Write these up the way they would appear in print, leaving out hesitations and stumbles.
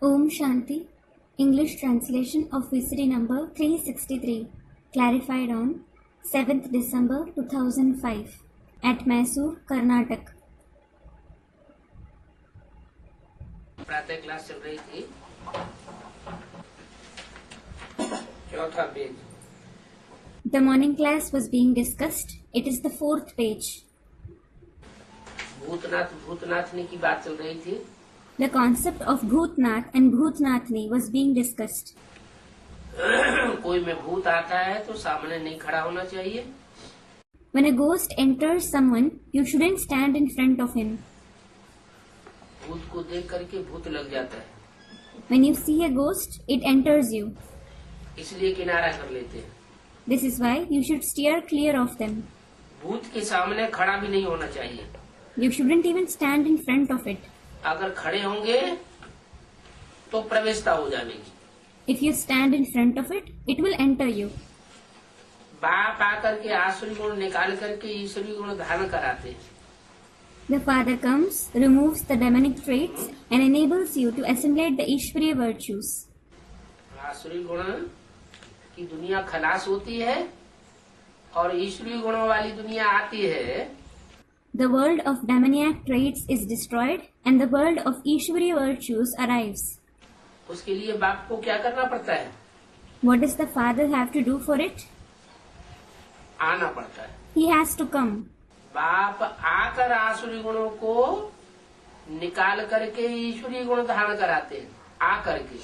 Om Shanti, English translation of VCD number 363, clarified on 7th December 2005 at Mysore, Karnataka. प्रातः class चल रही थी, चौथा page. The morning class was being discussed. It is the 4th page. Bhootnath भूतनाथनी की बात चल रही थी। The concept of Bhutnath and Bhutnathni was being discussed. कोई में भूत आता है तो सामने नहीं खड़ा होना चाहिए। When a ghost enters someone, you shouldn't stand in front of him. भूत को देख करके भूत लग जाता है, When you see a ghost, it enters you. इसलिए किनारा कर लेते हैं। This is why you should steer clear of them. भूत के सामने खड़ा भी नहीं होना चाहिए। You shouldn't even stand in front of it. अगर खड़े होंगे तो प्रवेशता हो जाएगी। If you stand in front of it, it will enter you. बाप आकर के आसुरी गुण निकाल करके ईश्वरी गुण धारण कराते हैं। The Father comes, removes the demonic traits and enables you to assimilate the Ishwariya virtues. आसुरी गुण की दुनिया खलास होती है और ईश्वरीय गुणों वाली दुनिया आती है। The world of demoniac traits is destroyed and the world of Ishwariya virtues arrives. उसके लिए बाप को क्या करना पड़ता है? What does the Father have to do for it? आना पड़ता है। He has to come. बाप आकर आसुरी गुणों को निकाल करके ईश्वरीय गुण धारण कराते हैं। आकर के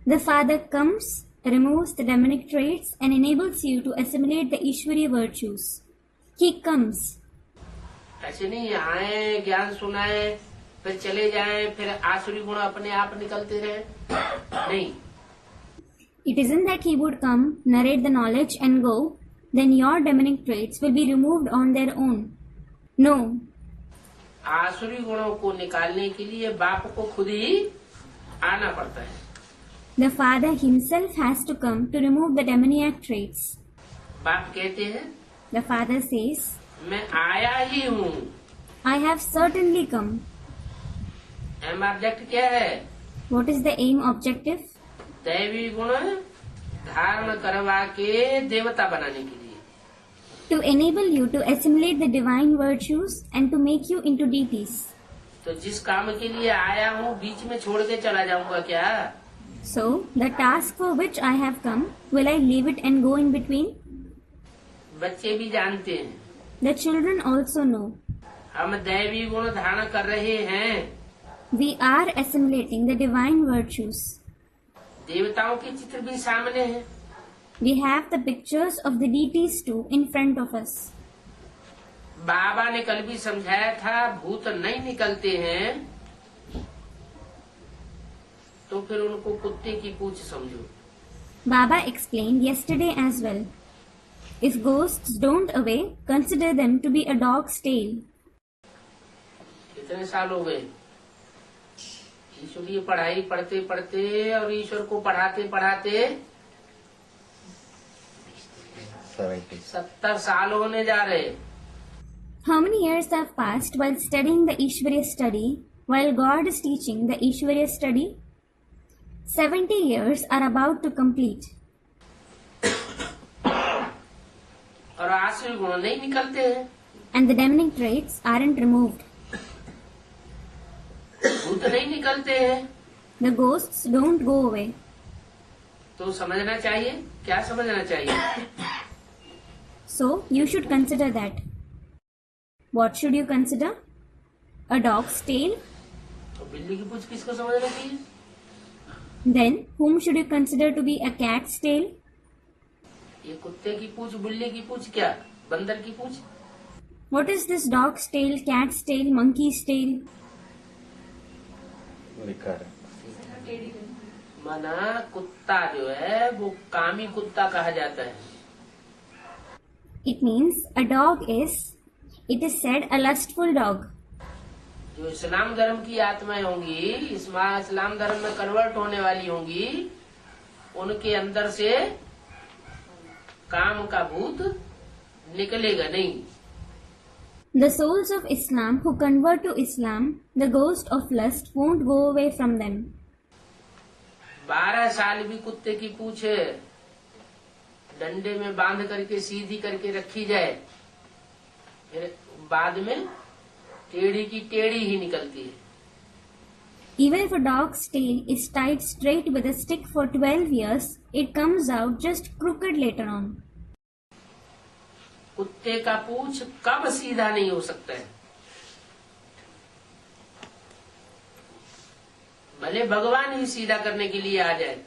The Father comes, removes the demonic traits and enables you to assimilate the Ishwariya virtues. He comes. ऐसे नहीं आए, ज्ञान सुनाए, फिर चले जाएं, फिर आसुरी गुण अपने आप निकलते रहे। नहीं, It isn't that he would come, narrate the knowledge and go, then your demonic traits will be removed on their own. No. आसुरी गुणों को निकालने के लिए बाप को खुद ही आना पड़ता है। The Father himself has to come to remove the demoniac traits. बाप कहते हैं, The Father says, मैं आया ही हूँ। I have certainly come. Aim object क्या है? What is the aim objective? दैवी गुण धारण करवा के देवता बनाने के लिए। To enable you to assimilate the divine virtues and to make you into deities. तो जिस काम के लिए आया हूँ बीच में छोड़ के चला जाऊंगा क्या? So, the task for which I have come, will I leave it and go in between? बच्चे भी जानते हैं, The children also know. हम दैवी गुण धारण कर रहे हैं। We are assimilating the divine virtues. देवताओं के चित्र भी सामने हैं। We have the pictures of the deities too in front of us. बाबा ने कल भी समझाया था, भूत नहीं निकलते हैं तो फिर उनको कुत्ते की पूंछ समझो। Baba explained yesterday as well. If ghosts don't away, consider them to be a dog's tail. कितने साल हो गए ईश्वरीय पढ़ाई पढ़ते पढ़ते और ईश्वर को पढ़ाते पढ़ाते 70 साल होने जा रहे। How many years have passed while studying the Ishwariya study, while God is teaching the Ishwariya study? 70 years are about to complete. और आसुरी गुण नहीं निकलते हैं। And the demonic traits aren't removed. भूत नहीं निकलते हैं। The ghosts don't go away. तो समझना चाहिए, क्या समझना चाहिए? So, you should consider that. What should you consider? A dog's tail? तो बिल्ली की पूंछ किसको समझना चाहिए? Then, whom should you consider to be a cat's tail? ये कुत्ते की पूंछ, बिल्ली की पूंछ, क्या बंदर की पूंछ? What is this dog's tail, cat's tail, monkey's tail? मना कुत्ता जो है वो कामी कुत्ता कहा जाता है। It means a dog is, it is said, a lustful dog. जो इस्लाम धर्म की आत्माएं होंगी, इस्लाम धर्म में कन्वर्ट होने वाली होंगी, उनके अंदर से काम का भूत निकलेगा नहीं। The souls of Islam who convert to Islam, the ghost of lust won't go away from them. 12 साल भी कुत्ते की पूछ डंडे में बांध करके सीधी करके रखी जाए, फिर बाद में टेढ़ी की टेढ़ी ही निकलती है। Even if a dog's tail is tied straight with a stick for 12 years, it comes out just crooked later on. कुत्ते का पूछ कब सीधा नहीं हो सकता है, भले भगवान ही सीधा करने के लिए आ जाए।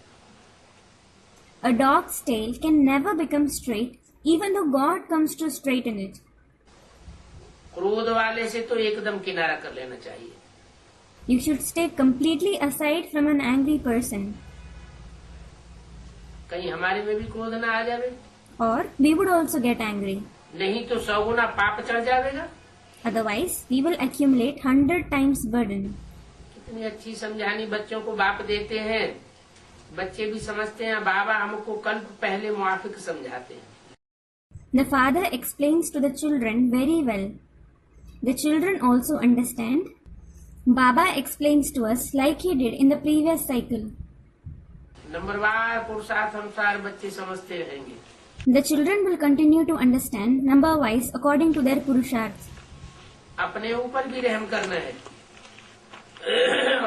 A dog's tail can never become straight, even though God comes to straighten it. क्रोध वाले से तो एकदम किनारा कर लेना चाहिए। You should stay completely aside from an angry person, कहीं हमारे में भी क्रोध ना आ जावे, or we would also get angry. नहीं तो 100 गुना पाप चढ़ जाएगा। Otherwise, we will accumulate 100 times burden. कितनी अच्छी समझानी बच्चों को बाप देते हैं, बच्चे भी समझते हैं बाबा हमको कल्प पहले मुआफिक समझाते हैं। The father explains to the children very well. The children also understand. Baba explains to us like he did in the previous cycle. नंबरवार पुरुषार्थ अनुसार बच्चे समझते रहेंगे। The children will continue to understand number-wise according to their purusharths. अपने ऊपर भी रहम करना है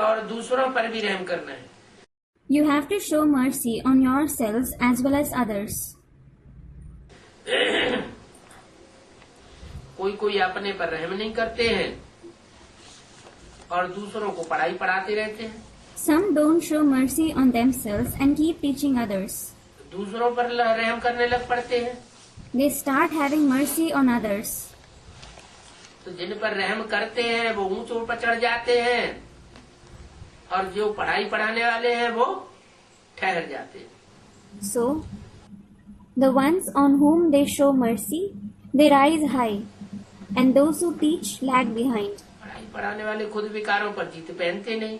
और दूसरों पर भी रहम करना है। You have to show mercy on yourselves as well as others. कोई कोई अपने पर रहम नहीं करते हैं और दूसरों को पढ़ाई पढ़ाते रहते हैं। Some don't show mercy on themselves and keep teaching others. दूसरों पर रहम करने लग पड़ते हैं। They start having mercy on others. तो जिन पर रहम करते हैं वो ऊंचों पर चढ़ जाते हैं और जो पढ़ाई पढ़ाने वाले हैं वो ठहर जाते हैं। So, the ones on whom they show mercy, they rise high, and those who teach lag behind. पढ़ाई पढ़ाने वाले खुद विकारों पर जीत पहनते नहीं।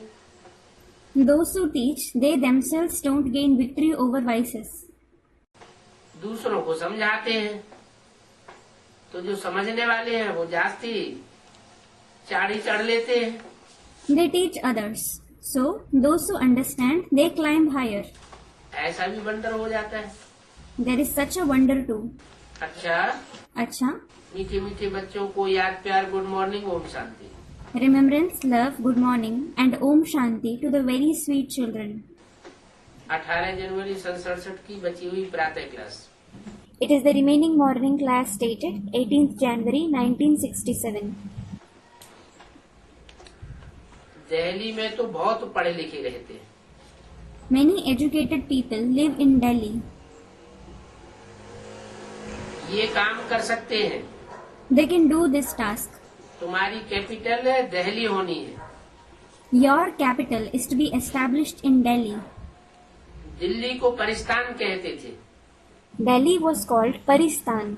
Those who teach, they themselves don't gain victory over vices. दूसरों को समझाते हैं तो जो समझने वाले हैं वो जास्ती चाड़ी चढ़ लेते हैं। They teach others. So, those who understand, they climb higher. ऐसा भी वंडर हो जाता है। There is such a wonder too. अच्छा, Acha, मीठे मीठे बच्चों को याद प्यार good morning Om Shanti. remembrance, love, good morning, and Om Shanti to the very sweet children. 18 जनवरी 1967 की बची हुई प्रातः class. It is the remaining morning class stated 18th January 1967. Delhi में तो बहुत पढ़े लिखे रहते हैं। Many educated people live in Delhi. ये काम कर सकते हैं। They can do this task. तुम्हारी कैपिटल दिल्ली होनी है। Your capital is to be established in Delhi. Delhi को परिस्तान कहते थे। Delhi was called Paristan,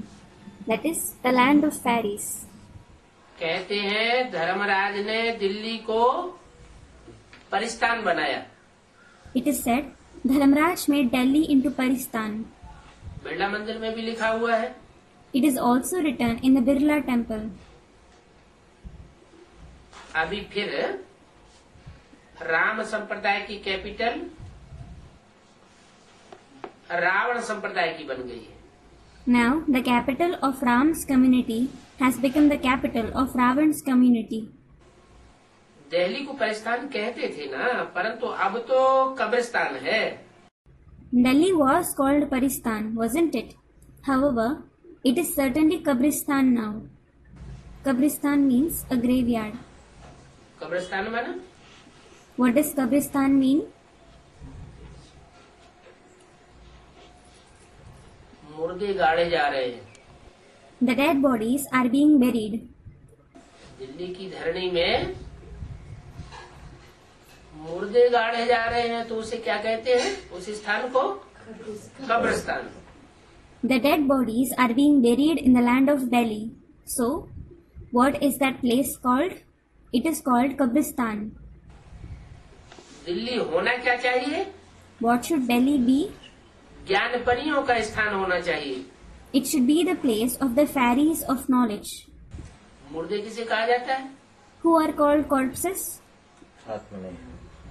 that is the land of fairies. कहते हैं धर्मराज ने दिल्ली को परिस्तान बनाया। It is said Dharmraj made Delhi into Paristan. Birla मंदिर में भी लिखा हुआ है। It is also written in the Birla temple. अभी फिर राम संप्रदाय की कैपिटल रावण संप्रदाय की बन गई है। Now the capital of Ram's community has become the capital of Ravan's community. Delhi को परिस्तान कहते थे ना, परंतु अब तो कब्रिस्तान है। Delhi was called Paristan, wasn't it? However, it is certainly Kabristan now. Kabristan means a graveyard. कब्रिस्तान माना? What does Kabristan mean? मुर्दे गाड़े जा रहे हैं। The dead bodies are being buried. Delhi की धरनी में मुर्दे गाड़े जा रहे हैं तो उसे क्या कहते हैं? उस स्थान को कब्रिस्तान। The dead bodies are being buried in the land of Delhi. So, what is that place called? It is called Kabristan. Delhi होना क्या चाहिए? What should Delhi be? ज्ञान परियों का स्थान होना चाहिए। It should be the place of the fairies of knowledge. मुर्दे किसे कहा जाता है? Who are called corpses?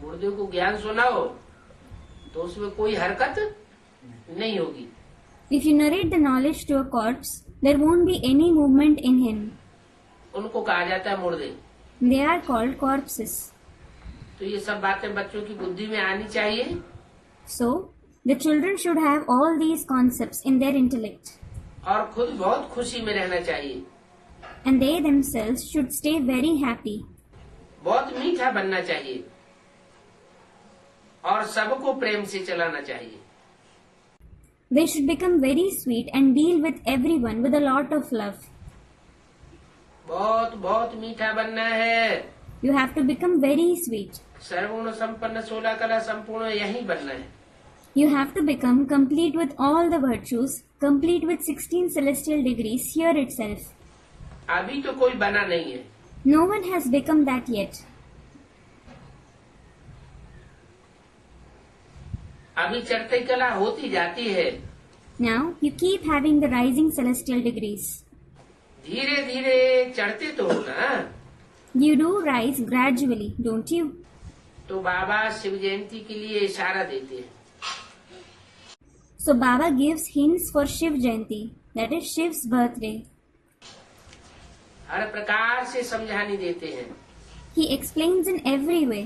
मुर्दे को ज्ञान सुनाओ तो उसमें कोई हरकत नहीं होगी। If you narrate the knowledge to a corpse, there won't be any movement in him. उनको कहा जाता है मुर्दे। They are called corpses. तो ये सब बातें बच्चों की बुद्धि में आनी चाहिए। So, the children should have all these concepts in their intellect. और खुद बहुत खुशी में रहना चाहिए। And they themselves should stay very happy. बहुत मीठा बनना चाहिए और सबको प्रेम से चलाना चाहिए। They should become very sweet and deal with everyone with a lot of love. बहुत बहुत मीठा बनना है। You have to become very sweet. सर्वगुण संपन्न 16 कला संपूर्ण यही बनना है। You have to become complete with all the virtues, complete with 16 celestial degrees here itself. अभी तो कोई बना नहीं है। No one has become that yet. अभी चढ़ती कला होती जाती है। Now you keep having the rising celestial degrees. धीरे धीरे चढ़ते तो हो ना। You do rise gradually, don't you? तो बाबा शिव जयंती के लिए इशारा देते हैं। So Baba gives hints for Shiv Jayanti, that is Shiv's birthday. हर प्रकार से समझानी देते हैं। He explains in every way.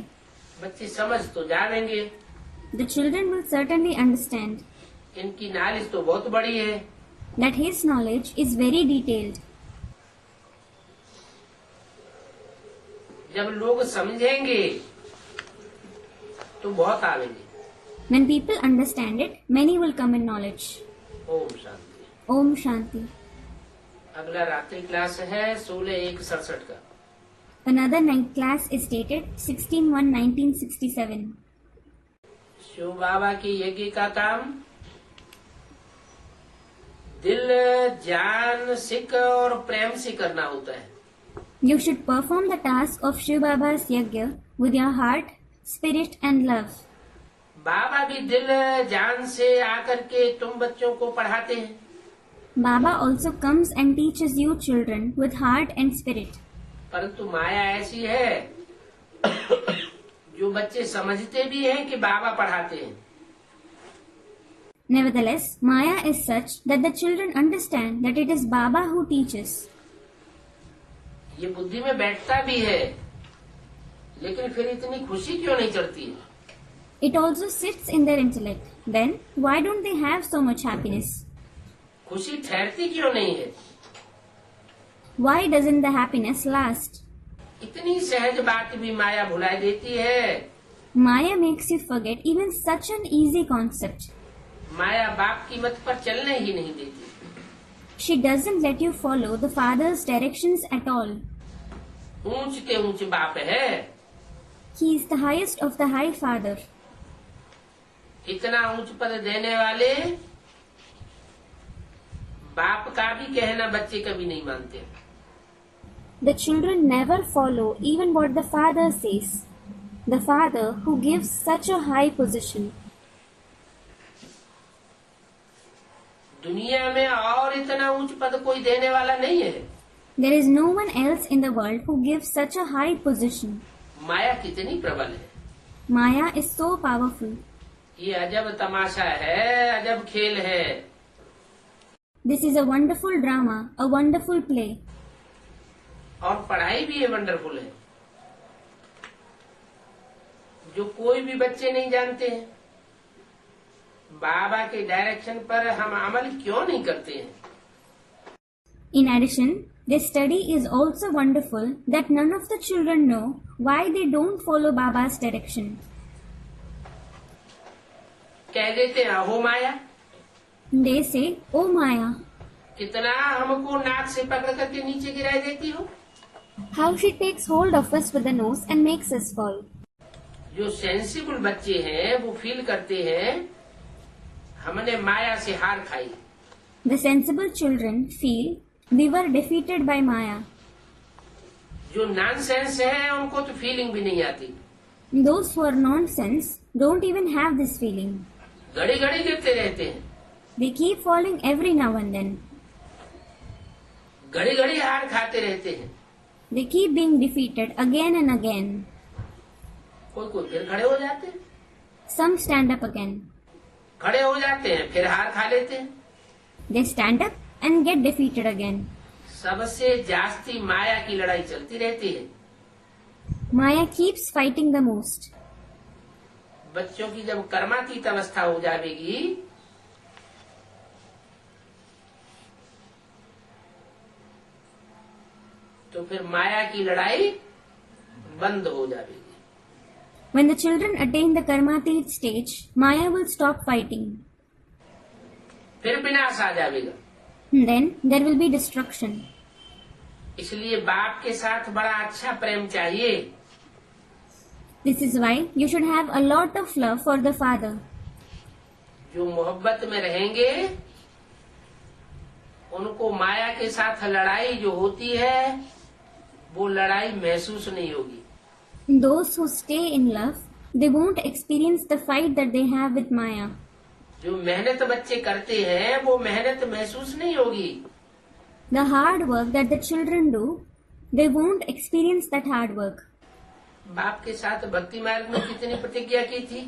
बच्चे समझ तो जाएंगे। The children will certainly understand इनकी नॉलेज तो बहुत बड़ी है। that his knowledge is very detailed. जब लोग समझेंगे तो बहुत आवेंगे। When people understand it, many will come in knowledge. Om Shanti. Om Shanti. अगला रात्रि क्लास है 16/1/67 का। Another night class is dated 16/1/1967. Shiv बाबा के यज्ञ का काम दिल, जान, सिक और प्रेम से करना होता है। You should perform the task of Shiv Baba's yajna with your heart, spirit and love. बाबा भी दिल जान से आकर के तुम बच्चों को पढ़ाते हैं। Baba also comes and teaches you children with heart and spirit. परंतु माया ऐसी है जो बच्चे समझते भी हैं कि बाबा पढ़ाते हैं। Nevertheless, Maya is such that the children understand that it is Baba who teaches. ये बुद्धि में बैठता भी है, लेकिन फिर इतनी खुशी क्यों नहीं चढ़ती है? It also sits in their intellect. Then, why don't they have so much happiness? खुशी ठहरती क्यों नहीं है? Why doesn't the happiness last? इतनी सहज बात भी माया भुला देती है। Maya makes you forget even such an easy concept. माया बाप की मत पर चलने ही नहीं देती। She doesn't let you follow the father's directions at all. ऊंच के ऊंच बाप है। He is the highest of the high father. इतना ऊंच पद देने वाले बाप का भी कहना बच्चे कभी नहीं मानते। The children never follow even what the father says. The father who gives such a high position. दुनिया में और इतना ऊंच पद कोई देने वाला नहीं है। There is no one else in the world who gives such a high position. माया कितनी प्रबल है। Maya is so powerful. ये अजब तमाशा है, अजब खेल है। This is a wonderful drama, a wonderful play. और पढ़ाई भी ये वंडरफुल है, जो कोई भी बच्चे नहीं जानते हैं। बाबा के डायरेक्शन पर हम अमल क्यों नहीं करते हैं? In addition, this study is also wonderful that none of the children know why they don't follow Baba's direction. कह देते हैं अहो माया। They say, "Oh Maya, कितना हमको नाक से पकड़ करके नीचे गिरा देती हो। how she takes hold of us with the nose and makes us fall." जो सेंसिबल बच्चे हैं वो फील करते हैं हमने माया से हार खाई। The sensible children feel we were defeated by Maya. जो नॉनसेंस है उनको तो फीलिंग भी नहीं आती। Those who are nonsense don't even have this feeling. घड़ी घड़ी गिरते रहते हैं। They keep falling every now and then. घड़ी घड़ी हार खाते रहते हैं। They keep being defeated again and again. कोई कोई फिर खड़े हो जाते हैं। Some stand up again. खड़े हो जाते हैं, फिर हार खा लेते हैं। They stand up and get defeated again. सबसे जास्ती माया की लड़ाई चलती रहती है। Maya keeps fighting the most. बच्चों की जब कर्मातीत अवस्था हो जाएगी तो फिर माया की लड़ाई बंद हो जाएगी। When the children attain the karmatit stage, Maya will stop fighting. फिर विनाश आ जाएगा। Then there will be destruction. इसलिए बाप के साथ बड़ा अच्छा प्रेम चाहिए। This is why you should have a lot of love for the father. जो मोहब्बत में रहेंगे उनको माया के साथ लड़ाई जो होती है वो लड़ाई महसूस नहीं होगी। Those who stay in love, they won't experience the fight that they have with Maya. जो मेहनत बच्चे करते हैं वो मेहनत महसूस नहीं होगी। The hard work that the children do, they won't experience that hard work. बाप के साथ भक्ति मार्ग में कितनी प्रतिज्ञा की थी?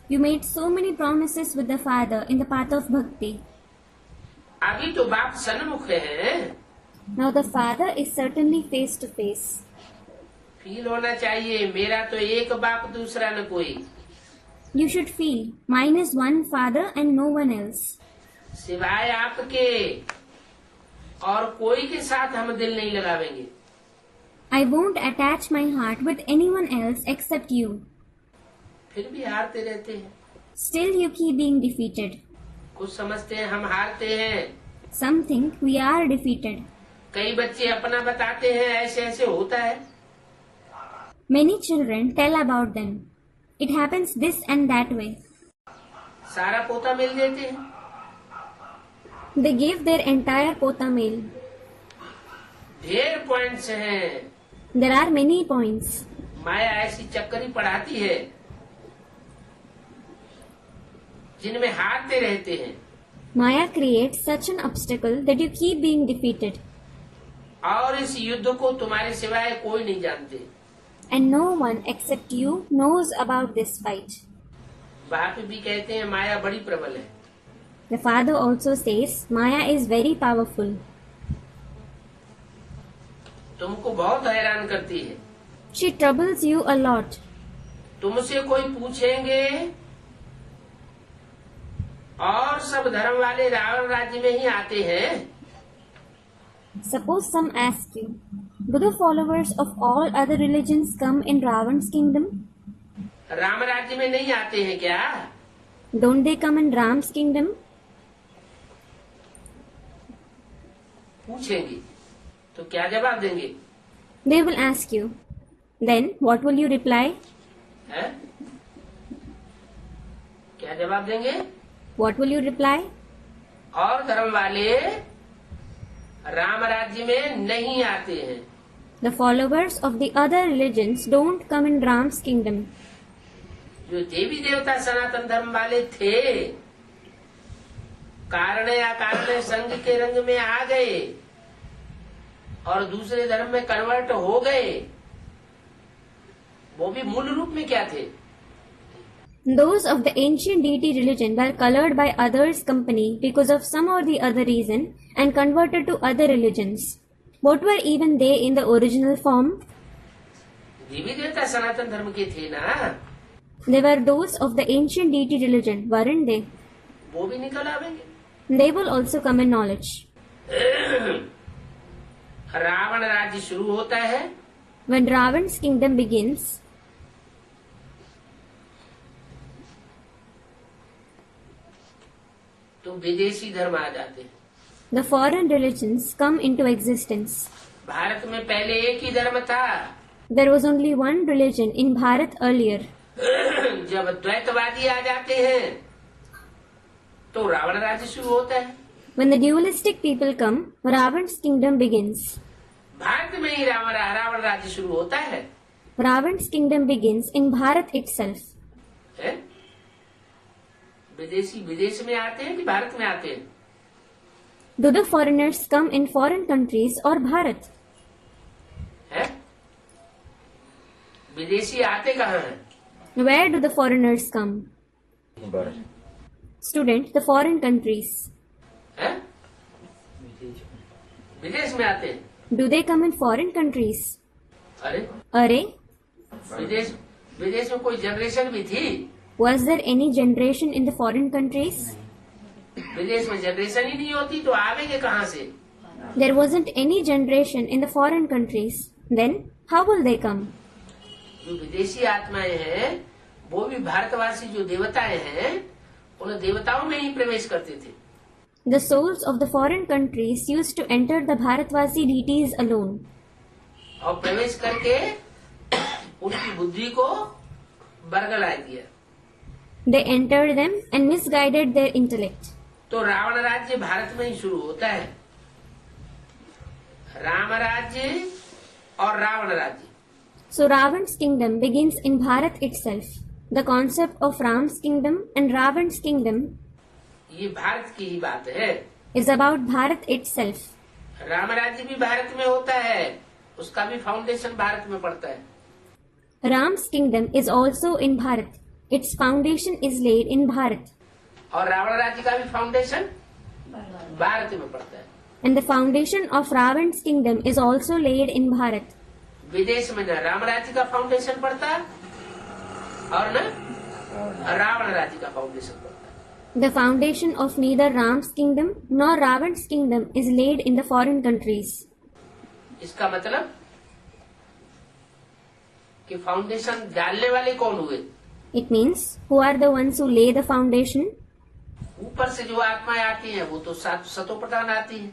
You made so many promises with the father in the path of bhakti. अभी तो बाप सन्मुख है। Now the father is certainly face to face. Feel होना चाहिए मेरा तो एक बाप दूसरा न कोई। You should feel, mine is one father and no one else. सिवाय आपके और कोई के साथ हम दिल नहीं लगावेंगे। I won't attach my heart with anyone else except you. फिर भी हारते रहते हैं। Still you keep being defeated. कुछ समझते हैं हम हारते हैं। Some think we are defeated. कई बच्चे अपना बताते हैं ऐसे ऐसे होता है। Many children tell about them. It happens this and that way. सारा पोता मिल देते हैं। They give their entire pota meal. ढेर पॉइंट्स हैं। There are many points. माया ऐसी चक्करी पढ़ाती है जिनमें हारते रहते हैं। Maya creates such an obstacle that you keep being defeated. और इस युद्ध को तुम्हारे सिवाय कोई नहीं जानते। And no one except you knows about this fight. बाप भी कहते हैं माया बड़ी प्रबल है। The father also says Maya is very powerful. तुमको बहुत हैरान करती है। She troubles you a lot. तुमसे कोई पूछेंगे और सब धर्म वाले रावण राज्य में ही आते हैं। Suppose some ask you, do the followers of all other religions come in Ravan's kingdom? Ram राज्य में नहीं आते हैं क्या? Don't they come in Ram's kingdom? पूछेंगे तो क्या जवाब देंगे? They will ask you. Then what will you reply? है? क्या जवाब देंगे? What will you reply? और धर्म वाले राम राज्य में नहीं आते हैं। The followers of the other religions don't come in Ram's kingdom. जो देवी देवता सनातन धर्म वाले थे कारण या कारण संघ के रंग में आ गए और दूसरे धर्म में कन्वर्ट हो गए, वो भी मूल रूप में क्या थे? Those of the ancient deity religion were colored by others' company because of some or the other reason and converted to other religions. What were even they in the original form? देवी देवता सनातन धर्म के थे ना। They were those of the ancient deity religion, weren't they? वो भी निकल आवेंगे। They will also come in knowledge. Ravan राज्य शुरू होता है When Ravan's kingdom begins, तो विदेशी धर्म आ जाते हैं। the foreign religions come into existence. Bharat में पहले एक ही धर्म था। There was only one religion in Bharat earlier. जब द्वैतवादी आ जाते हैं तो रावण राज्य शुरू होता है। When the dualistic people come, Ravan's kingdom begins. Bharat में ही रावण राज्य शुरू होता है। Ravan's kingdom begins in Bharat itself. है? विदेशी विदेश में आते हैं कि भारत में आते हैं? Do the foreigners come in foreign countries or Bharat? है? विदेशी आते कहाँ हैं? Where do the foreigners come? Student, the foreign countries. हैं? विदेश में आते हैं। Do they come in foreign countries? अरे Arey, विदेश में कोई जनरेशन भी थी? was there any generation in the foreign countries? विदेश में जनरेशन ही नहीं होती तो आवेंगे कहाँ से? There wasn't any generation in the foreign countries. Then, how will they come? जो विदेशी आत्माएं हैं वो भी भारतवासी जो देवताएं हैं उन देवताओं में ही प्रवेश करते थे। The souls of the foreign countries used to enter the Bharatvasi deities alone. और प्रवेश करके उनकी बुद्धि को बरगलाए दिया। They entered them and misguided their intellect. तो रावण राज्य भारत में ही शुरू होता है। राम राज्य और रावण राज्य। So Ravan's kingdom begins in Bharat itself. The concept of Ram's kingdom and Ravan's kingdom ये भारत की ही बात है। is about Bharat itself. Ram राज्य भी भारत में होता है, उसका भी फाउंडेशन भारत में पड़ता है। Ram's kingdom is also in Bharat. Its foundation is laid in Bharat. और रावण राज्य का भी फाउंडेशन भारत में पड़ता है। And the foundation of Ravan's kingdom is also laid in Bharat. विदेश में न राम राज्य का फाउंडेशन पड़ता और न रावण राज्य का फाउंडेशन पड़ता। The foundation of neither Ram's kingdom nor Ravan's kingdom is laid in the foreign countries. इसका मतलब कि फाउंडेशन डालने वाले कौन हुए? It means, who are the ones who lay the foundation? ऊपर से जो आत्माएं आती हैं वो तो सतो प्रधान आती है।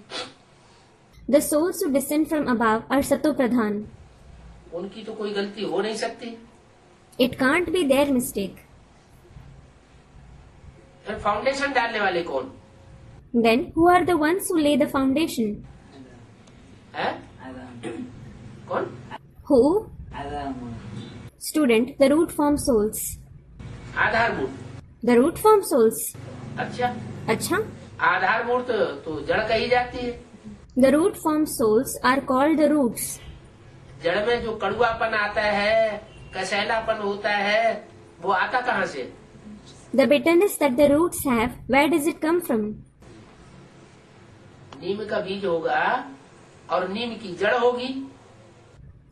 The souls who descend from above are Sato Pradhan. उनकी तो कोई गलती हो नहीं सकती। It can't be their mistake. फिर फाउंडेशन डालने वाले कौन Then, who are the ones who lay the foundation? है? कौन? Who? Student, the root form souls. आधारभूत। The root form souls. अच्छा, Acha? आधारभूत तो जड़ कही जाती है। The root form souls are called the roots. जड़ में जो कड़ुआपन आता है, कसैलापन होता है, वो आता कहाँ से? The bitterness that the roots have, where does it come from? नीम का बीज होगा और नीम की जड़ होगी।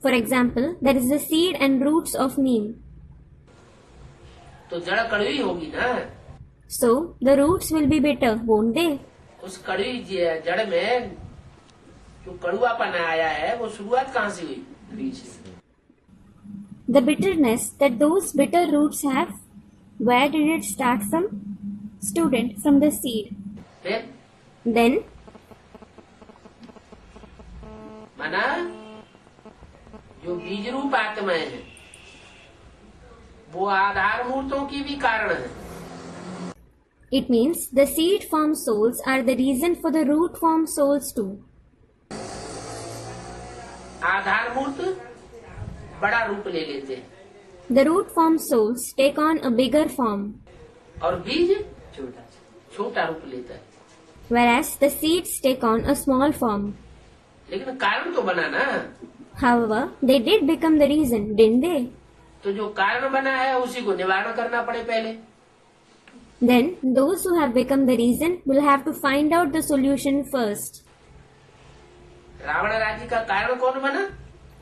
For example, there is the seed and roots of neem. तो जड़ कड़वी होगी ना। So, the roots will be bitter, won't they? उस कड़वी जड़ में जो कड़ुआपन आया है वो शुरुआत कहाँ से हुई? बीज से। The bitterness that those bitter roots have, where did it start from? Student, from the seed. Then, माना जो बीज रूप आत्माएं हैं वो आधार मूर्तों की भी कारण है। it means the seed form souls are the reason for the root form souls too. आधार मूर्त बड़ा रूप ले लेते हैं The root form souls take on a bigger form, और बीज छोटा रूप लेता है। whereas the seeds take on a small form. लेकिन कारण तो बना ना। However, they did become the reason, didn't they? तो जो कारण बना है उसी को निवारण करना पड़े पहले। Then, those who have become the reason will have to find out the solution first. Ravan राज्य का कारण कौन बना?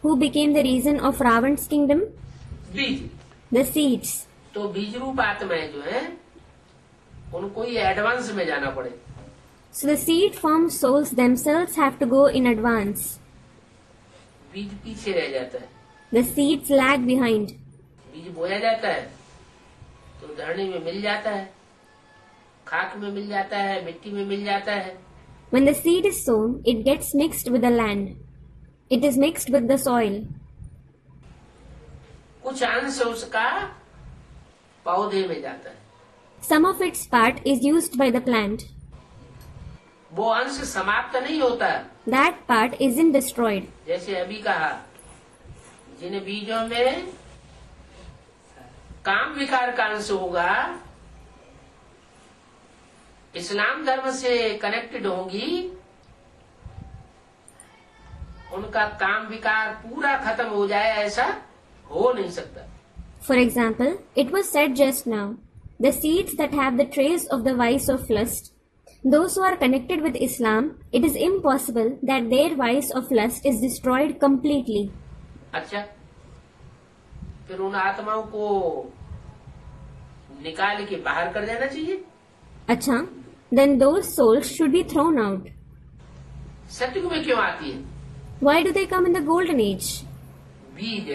Who became the reason of Ravan's kingdom? बीज। The seeds. तो बीज रूप आत्माएं जो है उनको ही एडवांस में जाना पड़े। So the seed form souls themselves have to go in advance. बीज पीछे रह जाता है। The seeds lag behind. बीज बोया जाता है तो धरनी में मिल जाता है, खाक में मिल जाता है, मिट्टी में मिल जाता है। When the seed is sown, it gets mixed with the land. It is mixed with the soil. कुछ अंश उसका पौधे में जाता है। Some of its part is used by the plant. वो अंश समाप्त नहीं होता। That part isn't destroyed. जैसे अभी कहा, जिन बीजों में काम विकार का अंश होगा, इस्लाम धर्म से कनेक्टेड होंगी, उनका काम विकार पूरा खत्म हो जाए ऐसा हो नहीं सकता। For example, it was said just now, the seeds that have the trace of the vice of lust, those who are connected with Islam, it is impossible that their vice of lust is destroyed completely. अच्छा, फिर उन आत्माओं को निकाल के बाहर कर देना चाहिए। Acha, then those souls should be thrown out. सतयुग में क्यों आती है? Why do they come in the golden age? बीज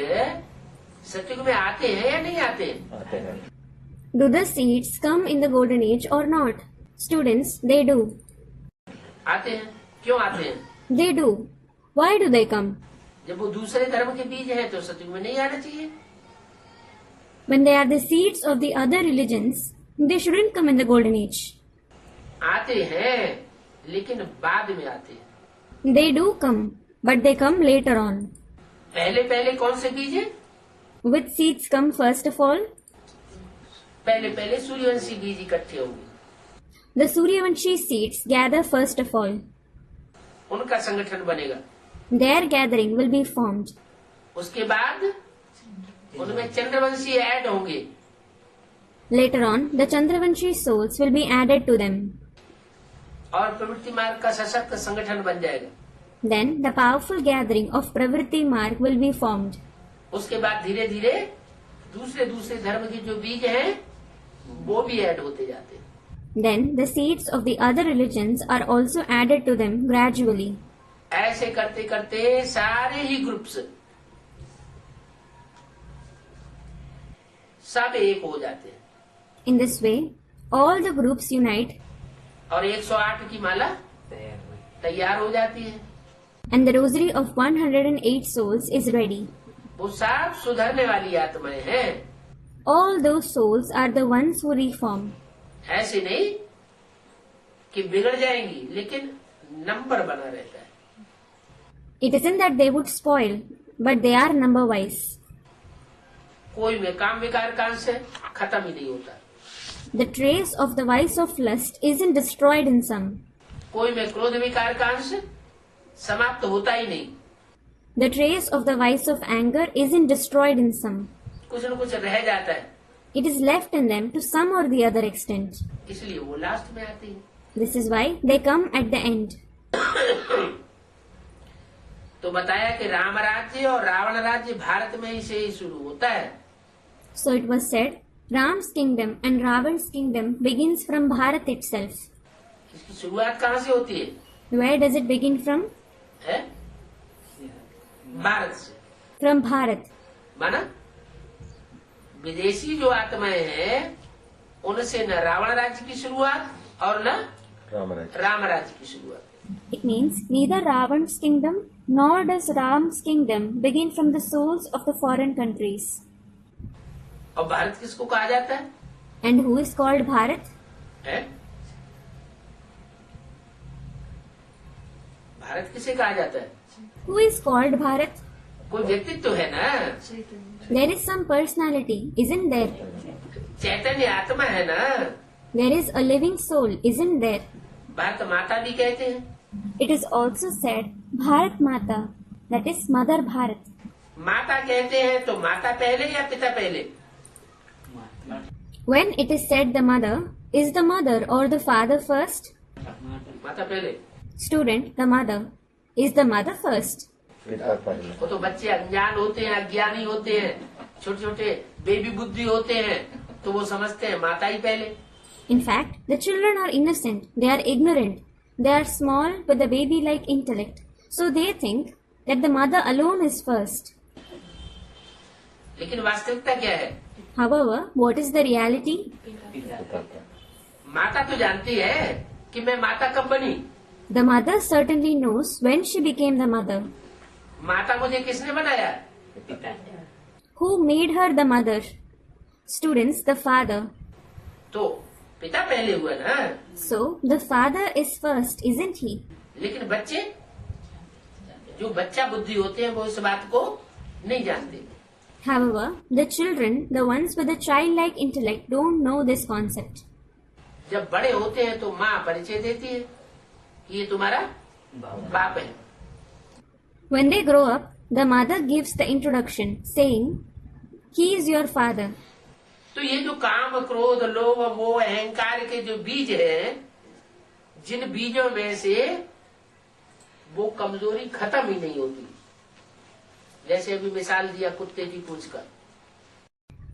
सतयुग में आते हैं या नहीं आते? Do the seeds come in the golden age or not? Students, they do. आते हैं। क्यों आते हैं? They do. Why do they come? जब वो दूसरे धर्म के बीज हैं तो सतयुग में नहीं आना चाहिए। When they are the seeds of the other religions, they shouldn't come in the golden age. आते हैं लेकिन बाद में आते हैं। They do come, but they come later on. पहले पहले कौन से बीज हैं? Which seeds come first of all? पहले पहले सूर्यवंशी बीज इकट्ठे होंगे। The Suryavanshi seeds gather first of all. उनका संगठन बनेगा। Their gathering will be formed. उसके बाद उनमें चंद्रवंशी ऐड होंगे। Later on, the Chandravanshi souls will be added to them. और प्रवृत्ति मार्ग का सशक्त संगठन बन जाएगा। Then the powerful gathering of Pravritti Marg will be formed. उसके बाद धीरे धीरे दूसरे दूसरे धर्म के जो बीज हैं वो भी ऐड होते जाते हैं। Then the seeds of the other religions are also added to them gradually. ऐसे करते करते सारे ही ग्रुप्स सब एक हो जाते हैं In this way, all the groups unite और 108 की माला तैयार हो जाती है। and the rosary of 108 souls is ready. वो सब सुधरने वाली आत्माएं हैं। All those souls are the ones who reform. ऐसे नहीं कि बिगड़ जाएंगी, लेकिन नंबर बना रहता है। It isn't that they would spoil, but they are number wise. कोई में काम विकार का अंश है, खत्म ही नहीं होता। The trace of the vice of lust isn't destroyed in some. कोई में क्रोध विकार का अंश समाप्त होता ही नहीं। The trace of the vice of anger isn't destroyed in some. कुछ न कुछ रह जाता है, It is left in them to some or the other extent. इसलिए वो लास्ट में आती है। This is why they come at the end. तो बताया कि राम राज्य और रावण राज्य भारत में ही से ही शुरू होता है। So it was said, Ram's kingdom and Ravan's kingdom begins from Bharat itself. इसकी शुरुआत कहाँ से होती है? Where does it begin from? है भारत से। From Bharat. माना विदेशी जो आत्माएं हैं उनसे न रावण राज्य की शुरुआत और न राम राज्य की शुरुआत। It means neither Ravan's kingdom nor does Ram's kingdom begin from the souls of the foreign countries. और भारत किसको कहा जाता है? And who is called Bharat? है? भारत किसे कहा जाता है? Who is called Bharat? कोई व्यक्तित्व तो है ना, There is some personality, isn't there? चैतन्य आत्मा है ना। There is a living soul, isn't there? Bharat माता भी कहते हैं। It is also said Bharat Mata, that is Mother Bharat. माता कहते हैं तो माता पहले या पिता पहले? When it is said the mother, is the mother or the father first? माता पहले। Student, the mother. Is the mother first? वो तो बच्चे अनजान होते हैं, अज्ञानी होते हैं, छोटे छोटे बेबी बुद्धि होते हैं, तो वो समझते हैं माता ही पहले। In fact, the children are innocent, they are ignorant, they are small with a baby-like intellect, so they think that the mother alone is first. लेकिन वास्तविकता क्या है? However, what is the reality? माता तो जानती है कि मैं माता कब बनी। The mother certainly knows when she became the mother. माता मुझे किसने बनाया? Who made her the mother? Students, the father. तो पिता पहले हुआ ना। So, the father is first, isn't he? लेकिन बच्चे जो बच्चा बुद्धि होते हैं वो इस बात को नहीं जानते। However, the children, the ones with a childlike intellect, don't know this concept. जब बड़े होते हैं तो माँ परिचय देती है कि ये तुम्हारा बाप है। When they grow up, the mother gives the introduction, saying, He is your father. तो ये जो काम, क्रोध, लोभ, मोह, अहंकार के जो बीज हैं, जिन बीजों में से वो कमजोरी खत्म ही नहीं होती, जैसे अभी मिसाल दिया कुत्ते की पूंछ का।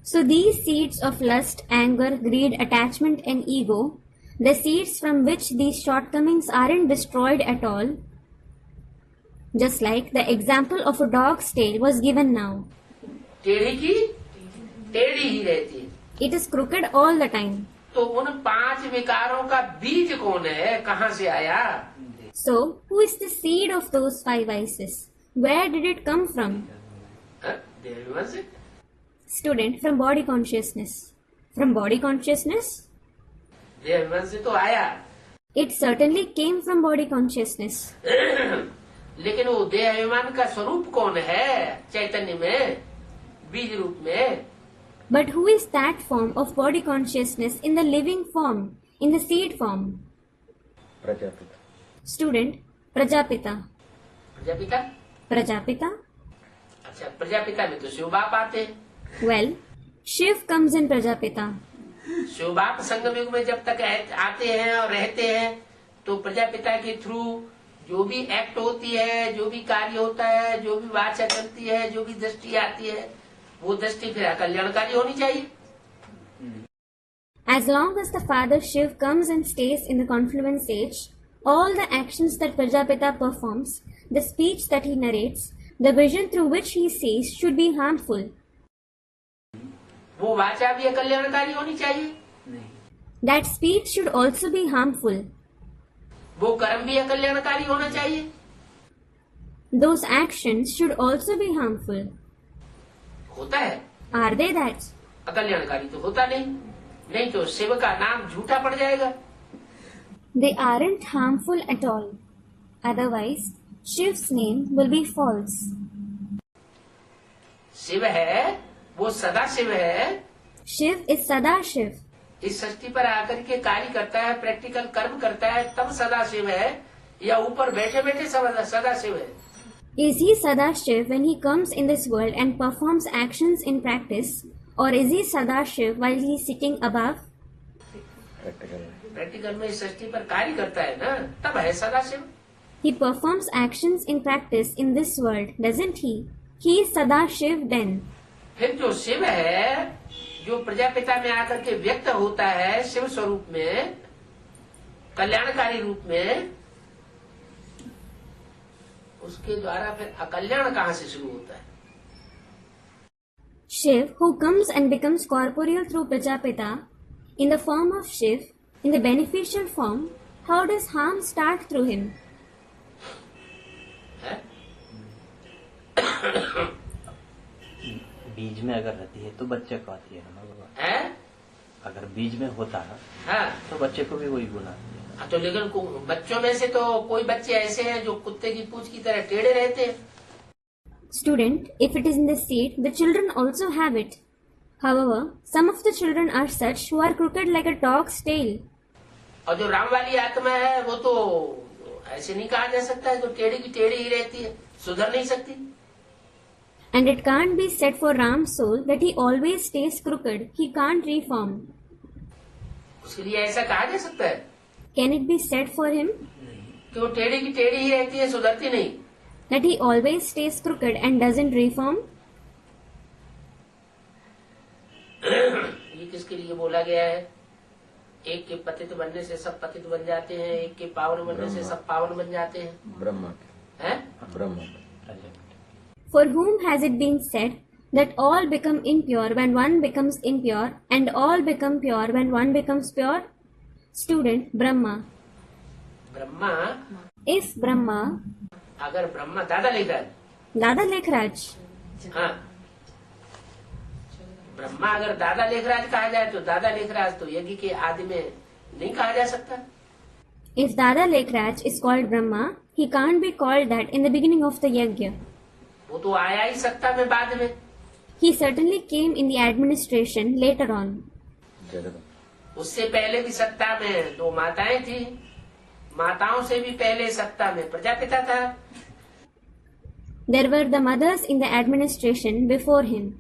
So these seeds of lust, anger, greed, attachment and ego, the seeds from which these shortcomings aren't destroyed at all, just like the example of a dog's tail was given now. टेढ़ी की टेढ़ी ही रहती है। It is crooked all the time. तो उन 5 विकारों का बीज कौन है, कहाँ से आया? So, who is the seed of those 5 vices? Where did it come from? देववन से। Student, from body consciousness. From body consciousness? देववन से तो आया। It certainly came from body consciousness. लेकिन वो देह अभिमान का स्वरूप कौन है चैतन्य में, बीज रूप में? But who is that form of body consciousness in the living form, in the seed form? Prajapita. Student, Prajapita. Prajapita? Prajapita? अच्छा, प्रजापिता में तो शिव बाप आते हैं। Well, Shiv comes in Prajapita. Shiv बाप संगम युग में जब तक आते हैं और रहते हैं, तो प्रजापिता के थ्रू जो भी एक्ट होती है, जो भी कार्य होता है, जो भी वाचा चलती है, जो भी दृष्टि आती है, वो दृष्टि फिर कल्याणकारी होनी चाहिए। As long as the father Shiv comes and stays in the confluence age, all the actions that Prajapita performs, the speech that he narrates, the vision through which he sees should be harmful. वो वाचा भी कल्याणकारी होनी चाहिए। That speech should also be harmful. वो कर्म भी कल्याणकारी होना चाहिए। Those actions should also be harmful. होता है? Are they that? अकल्याणकारी तो होता नहीं, नहीं तो शिव का नाम झूठा पड़ जाएगा। They aren't harmful at all. Otherwise, Shiv's name will be false. Shiv है, वो सदा शिव है। Shiv is Sada Shiv. इस सृष्टि पर आकर के कार्य करता है, प्रैक्टिकल कर्म करता है, तब सदा शिव है, या ऊपर बैठे बैठे सदा शिव है? Is he Sada Shiv when he comes in this world and performs actions in practice, or is he Sada Shiv while he is sitting above? Practical में इस सृष्टि पर कार्य करता है ना, तब है सदा Shiv. He performs actions in practice in this world, doesn't he? He is Sada Shiv then. फिर जो शिव है, जो प्रजापिता में आकर के व्यक्त होता है शिव स्वरूप में, कल्याणकारी रूप में, उसके द्वारा फिर अकल्याण कहाँ से शुरू होता है? Shiv, who comes and becomes corporeal through Prajapita, in the form of Shiv, in the beneficial form, how does harm start through him? है? बीज में अगर रहती है तो बच्चे को आती है ना बाबा। है? अगर बीज में होता है हाँ। तो बच्चे को भी वही गुण आती है। तो लेकिन बच्चों में से तो कोई बच्चे ऐसे हैं जो कुत्ते की पूंछ की तरह टेढ़े रहते हैं। Student, if it is in the seed, the children also have it. However, some of the children are such who are crooked like a dog's tail. और जो राम वाली आत्मा है, वो तो ऐसे नहीं कहा जा सकता है, जो टेढ़ी की टेढ़ी ही रहती है, सुधर नहीं सकती। And it can't be said for Ram's soul that he always stays crooked. He can't reform. उसके लिए ऐसा कहा जा सकता है? Can it be said for him कि वो टेढ़ी की टेढ़ी ही रहती है, सुधरती नहीं? that he always stays crooked and doesn't reform? ये किसके लिए बोला गया है? एक के पतित बनने से सब पतित बन जाते हैं, एक के पावन बनने से सब पावन बन जाते हैं। ब्रह्मा हैं? Brahma. For whom has it been said that all become impure when one becomes impure and all become pure when one becomes pure? Student, Brahma. Brahma, If Brahma, अगर ब्रह्मा दादा लिखा है, Dada Lekhraj, हाँ, ब्रह्मा अगर दादा लेखराज कहा जाए तो दादा लेखराज तो यज्ञ के आदि में नहीं कहा जा सकता। if Dada Lekhraj is called Brahma, he can't be called that in the beginning of the yajna. वो तो आया ही सत्ता में बाद में। He certainly came in the administration later on. उससे पहले भी सत्ता में 2 माताएं थी, माताओं से भी पहले सत्ता में प्रजापिता था। There were the mothers in the administration before him.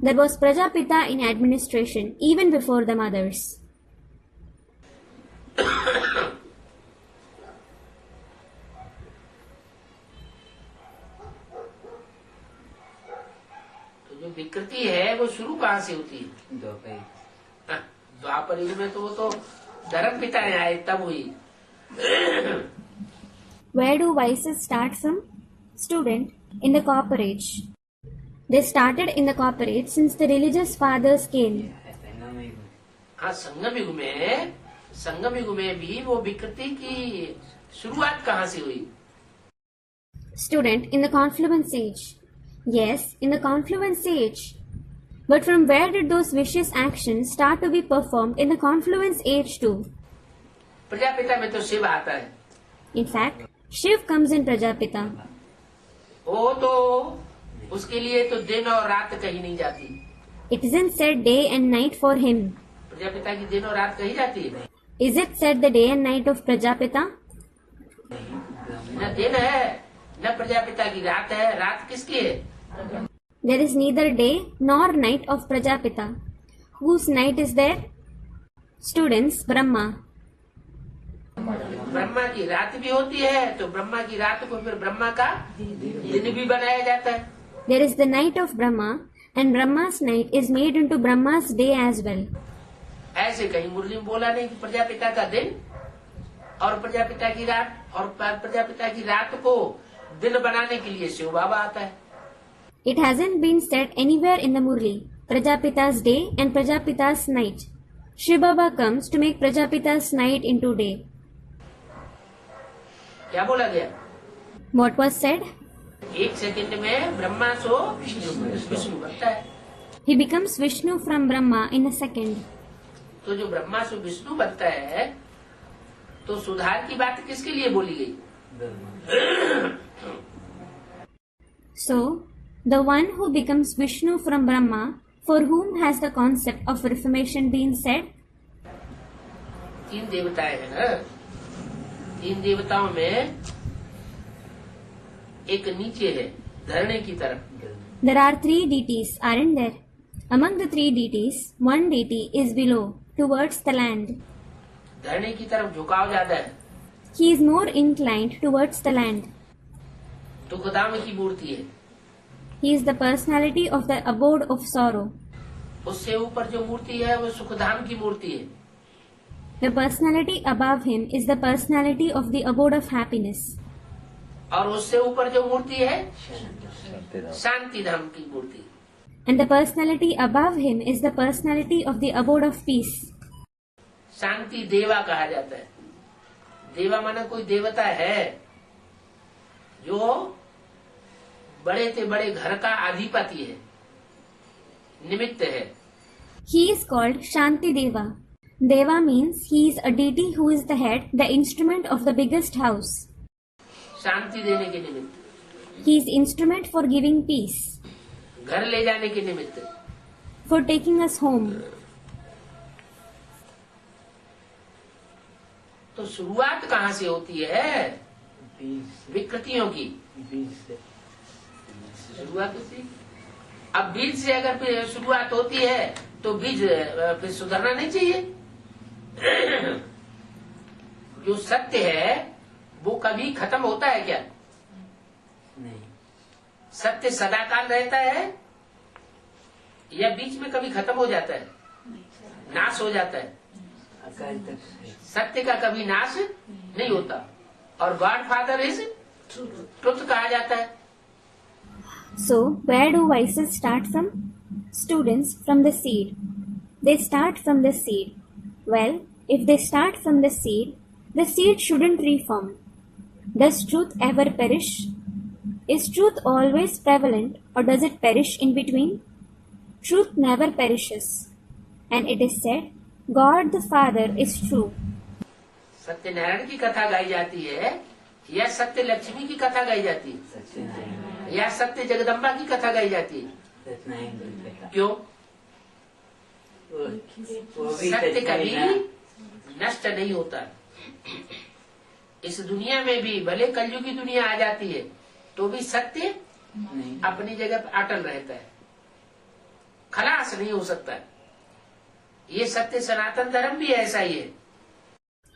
There was Prajapita in administration even before the mothers. तो जो विकृति है वो शुरू कहाँ से होती है? द्वापर युग में तो वो तो धर्म पिता ने आए तब हुई। Where do vices start from? Student, in the copper age. They started in the copper age since the religious fathers came. हाँ, संगम युग में भी वो विकृति की शुरुआत कहाँ से हुई? Student, in the confluence age. Yes, in the confluence age. But from where did those vicious actions start to be performed in the confluence age too? Prajapita में तो शिव आता है। In fact, Shiv comes in Prajapita. वो तो उसके लिए तो दिन और रात कही नहीं जाती। It isn't said day and night for him. Prajapita की दिन और रात कही जाती है? Is it said the day and night of Prajapita? न दिन है न प्रजापिता की रात है। रात किसकी है? There is neither day nor night of Prajapita. Whose night is there? Students, Brahma. Brahma की रात भी होती है तो ब्रह्मा की रात को फिर ब्रह्मा का दिन भी बनाया जाता है। There is the night of Brahma and Brahma's night is made into Brahma's day as well. ऐसे कहीं मुरली में बोला नहीं कि प्रजापिता का दिन और प्रजापिता की रात, और प्रजापिता की रात को दिन बनाने के लिए शिव बाबा आता है। It hasn't been said anywhere in the Murli, Prajapita's day and Prajapita's night. Shiv Baba comes to make Prajapita's night into day. क्या बोला गया? What was said? एक सेकंड में ब्रह्मा सो विष्णु बनता है। He becomes Vishnu from Brahma in a second. तो जो ब्रह्मा से विष्णु बनता है तो सुधार की बात किसके लिए बोली गई? So, the one who becomes Vishnu from Brahma, for whom has the concept of reformation been said? तीन देवताएं हैं ना, तीन देवताओं में एक नीचे है धरने की तरफ। There are three deities, aren't there? Among the three deities, one deity is below, towards the land. धरने की तरफ झुकाव ज्यादा है। He is more inclined towards the land. दुखधाम की मूर्ति है। He is the personality of the abode of sorrow. उससे ऊपर जो मूर्ति है वो सुखधाम की मूर्ति है। The personality above him is the personality of the abode of happiness. और उससे ऊपर जो मूर्ति है शांति धाम की मूर्ति। And the personality above him is the personality of the abode of peace. शांति देवा कहा जाता है। देवा माना कोई देवता है जो बड़े से बड़े घर का अधिपति है, निमित्त है। He is called Shanti Deva. Deva means he is a deity who is the head, the instrument of the biggest house. शांति देने के निमित्त। He is instrument for giving peace, घर ले जाने के निमित्त। for taking us home. तो शुरुआत कहाँ से होती है? विकृतियों की शुरुआत होती है। अब बीज से अगर फिर शुरुआत होती है तो बीज फिर सुधरना नहीं चाहिए। जो सत्य है वो कभी खत्म होता है क्या? नहीं। सत्य सदाकाल रहता है या बीच में कभी खत्म हो जाता है, नाश हो जाता है? सत्य का कभी नाश नहीं होता। और गॉड फादर इज ट्रुथ कहा जाता है। So, where do vices start from? Students, from the seed. They start from the seed. Well, if they start from the seed shouldn't reform. Does truth ever perish? Is truth always prevalent, or does it perish in between? Truth never perishes. And it is said, God the Father is true. Satyanarayan की कथा गाई जाती है या सत्य लक्ष्मी की कथा गाई जाती है या सत्य जगदम्बा की कथा गाई जाती है? क्यों? सत्य कभी नष्ट नहीं होता। इस दुनिया में भी भले कलयुग की दुनिया आ जाती है तो भी सत्य अपनी जगह पर अटल रहता है। खलास नहीं हो सकता। ये सत्य सनातन धर्म भी ऐसा ही है।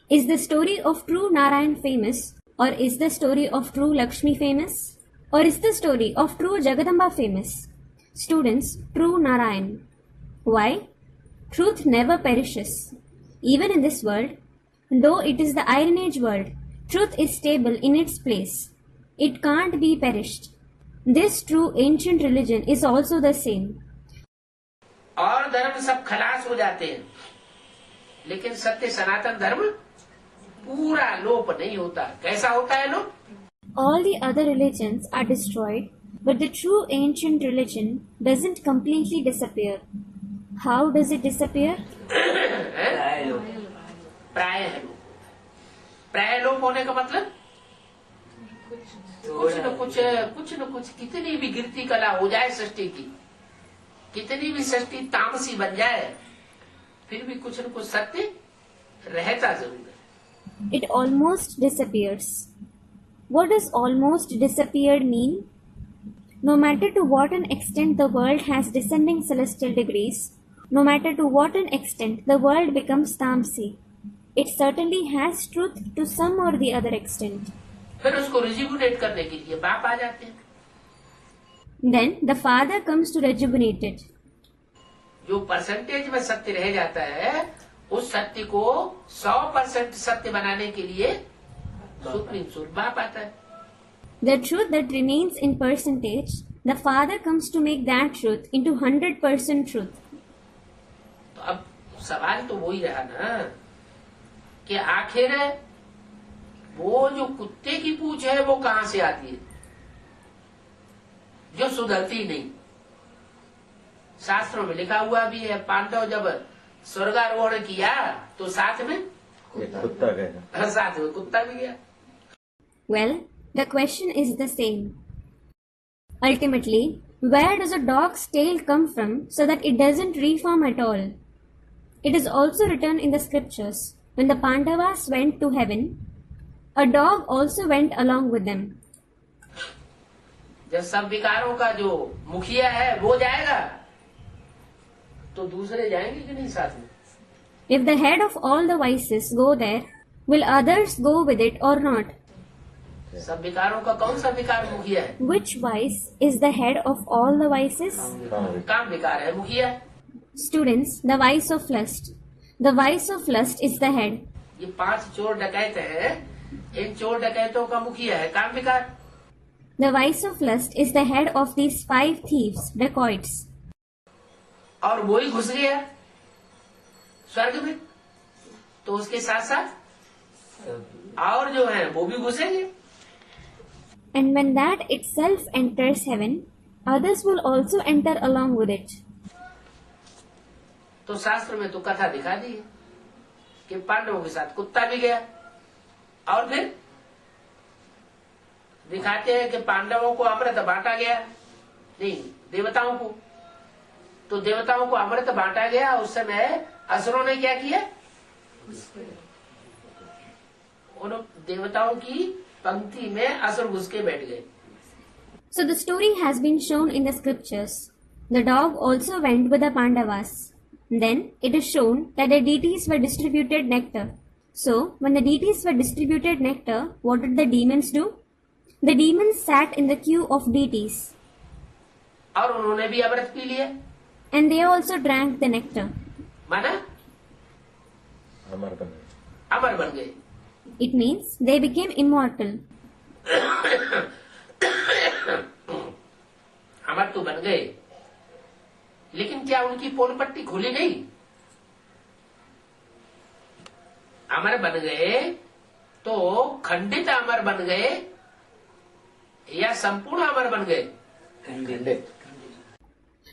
Is the story of true Narayan famous? Or is the story of true Lakshmi famous? Or is the story of true Jagadamba famous? Students, true Narayan. Why? Truth never perishes. Even in this world, though it is the Iron Age world, truth is stable in its place. It can't be perished. This true ancient religion is also the same. और धर्म सब खलास हो जाते हैं, लेकिन सत्य सनातन धर्म पूरा लोप नहीं होता। कैसा होता है लोप? All the other religions are destroyed, but the true ancient religion doesn't completely disappear. How does it disappear? प्रायः लोप। प्रायः लोप होने का मतलब कुछ न कुछ कितनी भी गिरती कला हो जाए सृष्टि की, कितनी भी सृष्टि तामसी बन जाए, फिर भी कुछ न कुछ सत्य रहता जरूर है। It almost disappears. What does almost disappeared mean? No matter to what an extent the world has descending celestial degrees, no matter to what an extent the world becomes tamasi, it certainly has truth to some or the other extent. फिर उसको rejuvenate करने के लिए बाप आ जाते हैं। Then the Father comes to rejuvenate it. जो percentage में सत्य रह जाता है, उस सत्य को 100% सत्य बनाने के लिए सुप्रीम सोल बाप आता है। The truth that remains in percentage, the Father comes to make that truth into 100% truth. तो अब सवाल तो वही रहा ना कि आखिर वो जो कुत्ते की पूंछ है वो कहां से आती है, जो सुधरती नहीं। शास्त्रों में लिखा हुआ भी है, पांडव जब स्वर्गारोहण किया तो साथ में कुत्ता गया, साथ में कुत्ता भी गया। Well, the question is the same. Ultimately, where does a dog's tail come from so that it doesn't reform at all? It is also written in the scriptures, when the Pandavas went to heaven, a dog also went along with them. जब सब विकारों का जो मुखिया है वो जाएगा तो दूसरे जाएंगे कि नहीं साथ में? If the head of all the vices go there, will others go with it or not? सब विकारों का कौन सा विकार मुखिया है? Which vice is the head of all the vices? काम विकार है मुखिया। Students, the vice of lust. The vice of lust is the head. ये 5 चोर डकैत हैं, इन चोर डकैतों का मुखिया है काम विकार। The vice of lust is the head of these 5 thieves, dacoits. और वो ही घुस गया स्वर्ग में, तो उसके साथ साथ और जो है वो भी घुसेंगे। And when that itself enters heaven, others will also enter along with it. तो शास्त्र में तो कथा दिखा दी है कि पांडवों के साथ कुत्ता भी गया, और फिर दिखाते हैं कि पांडवों को अमृत बांटा गया, नहीं देवताओं को, तो देवताओं को अमृत बांटा गया। उस समय असुरों ने क्या किया, उन देवताओं की पंक्ति में असुर घुस के बैठ गए। So the story has been shown in the scriptures. The dog also went with the Pandavas. Then it is shown that the deities were distributed nectar. So when the deities were distributed nectar, what did the demons do? The demons sat in the queue of deities. और उन्होंने भी अमृत P लिया, And they also drank the nectar. माना अमर बन गए। It means they became immortal. अमर तो बन गए, लेकिन क्या उनकी पोल पट्टी खुली नहीं? अमर बन गए तो खंडित अमर बन गए या संपूर्ण अमर बन गए?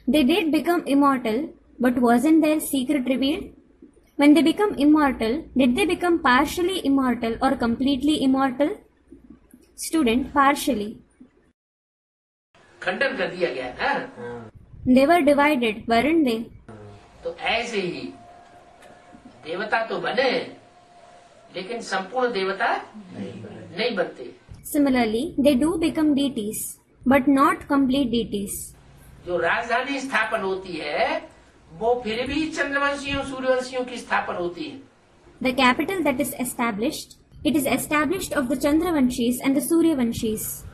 They did become immortal, but wasn't their secret revealed? When they become immortal, did they become partially immortal or completely immortal? Student, partially. खंडन कर दिया गया ना। They were divided, weren't they? तो ऐसे ही देवता तो बने, लेकिन संपूर्ण देवता नहीं बनते। Similarly, they do become deities, but not complete deities. जो राजधानी स्थापन होती है वो फिर भी चंद्रवंशियों सूर्यवंशियों की स्थापन होती है. The capital that is established, it is established of the Chandravanshis and the Suryavanshis.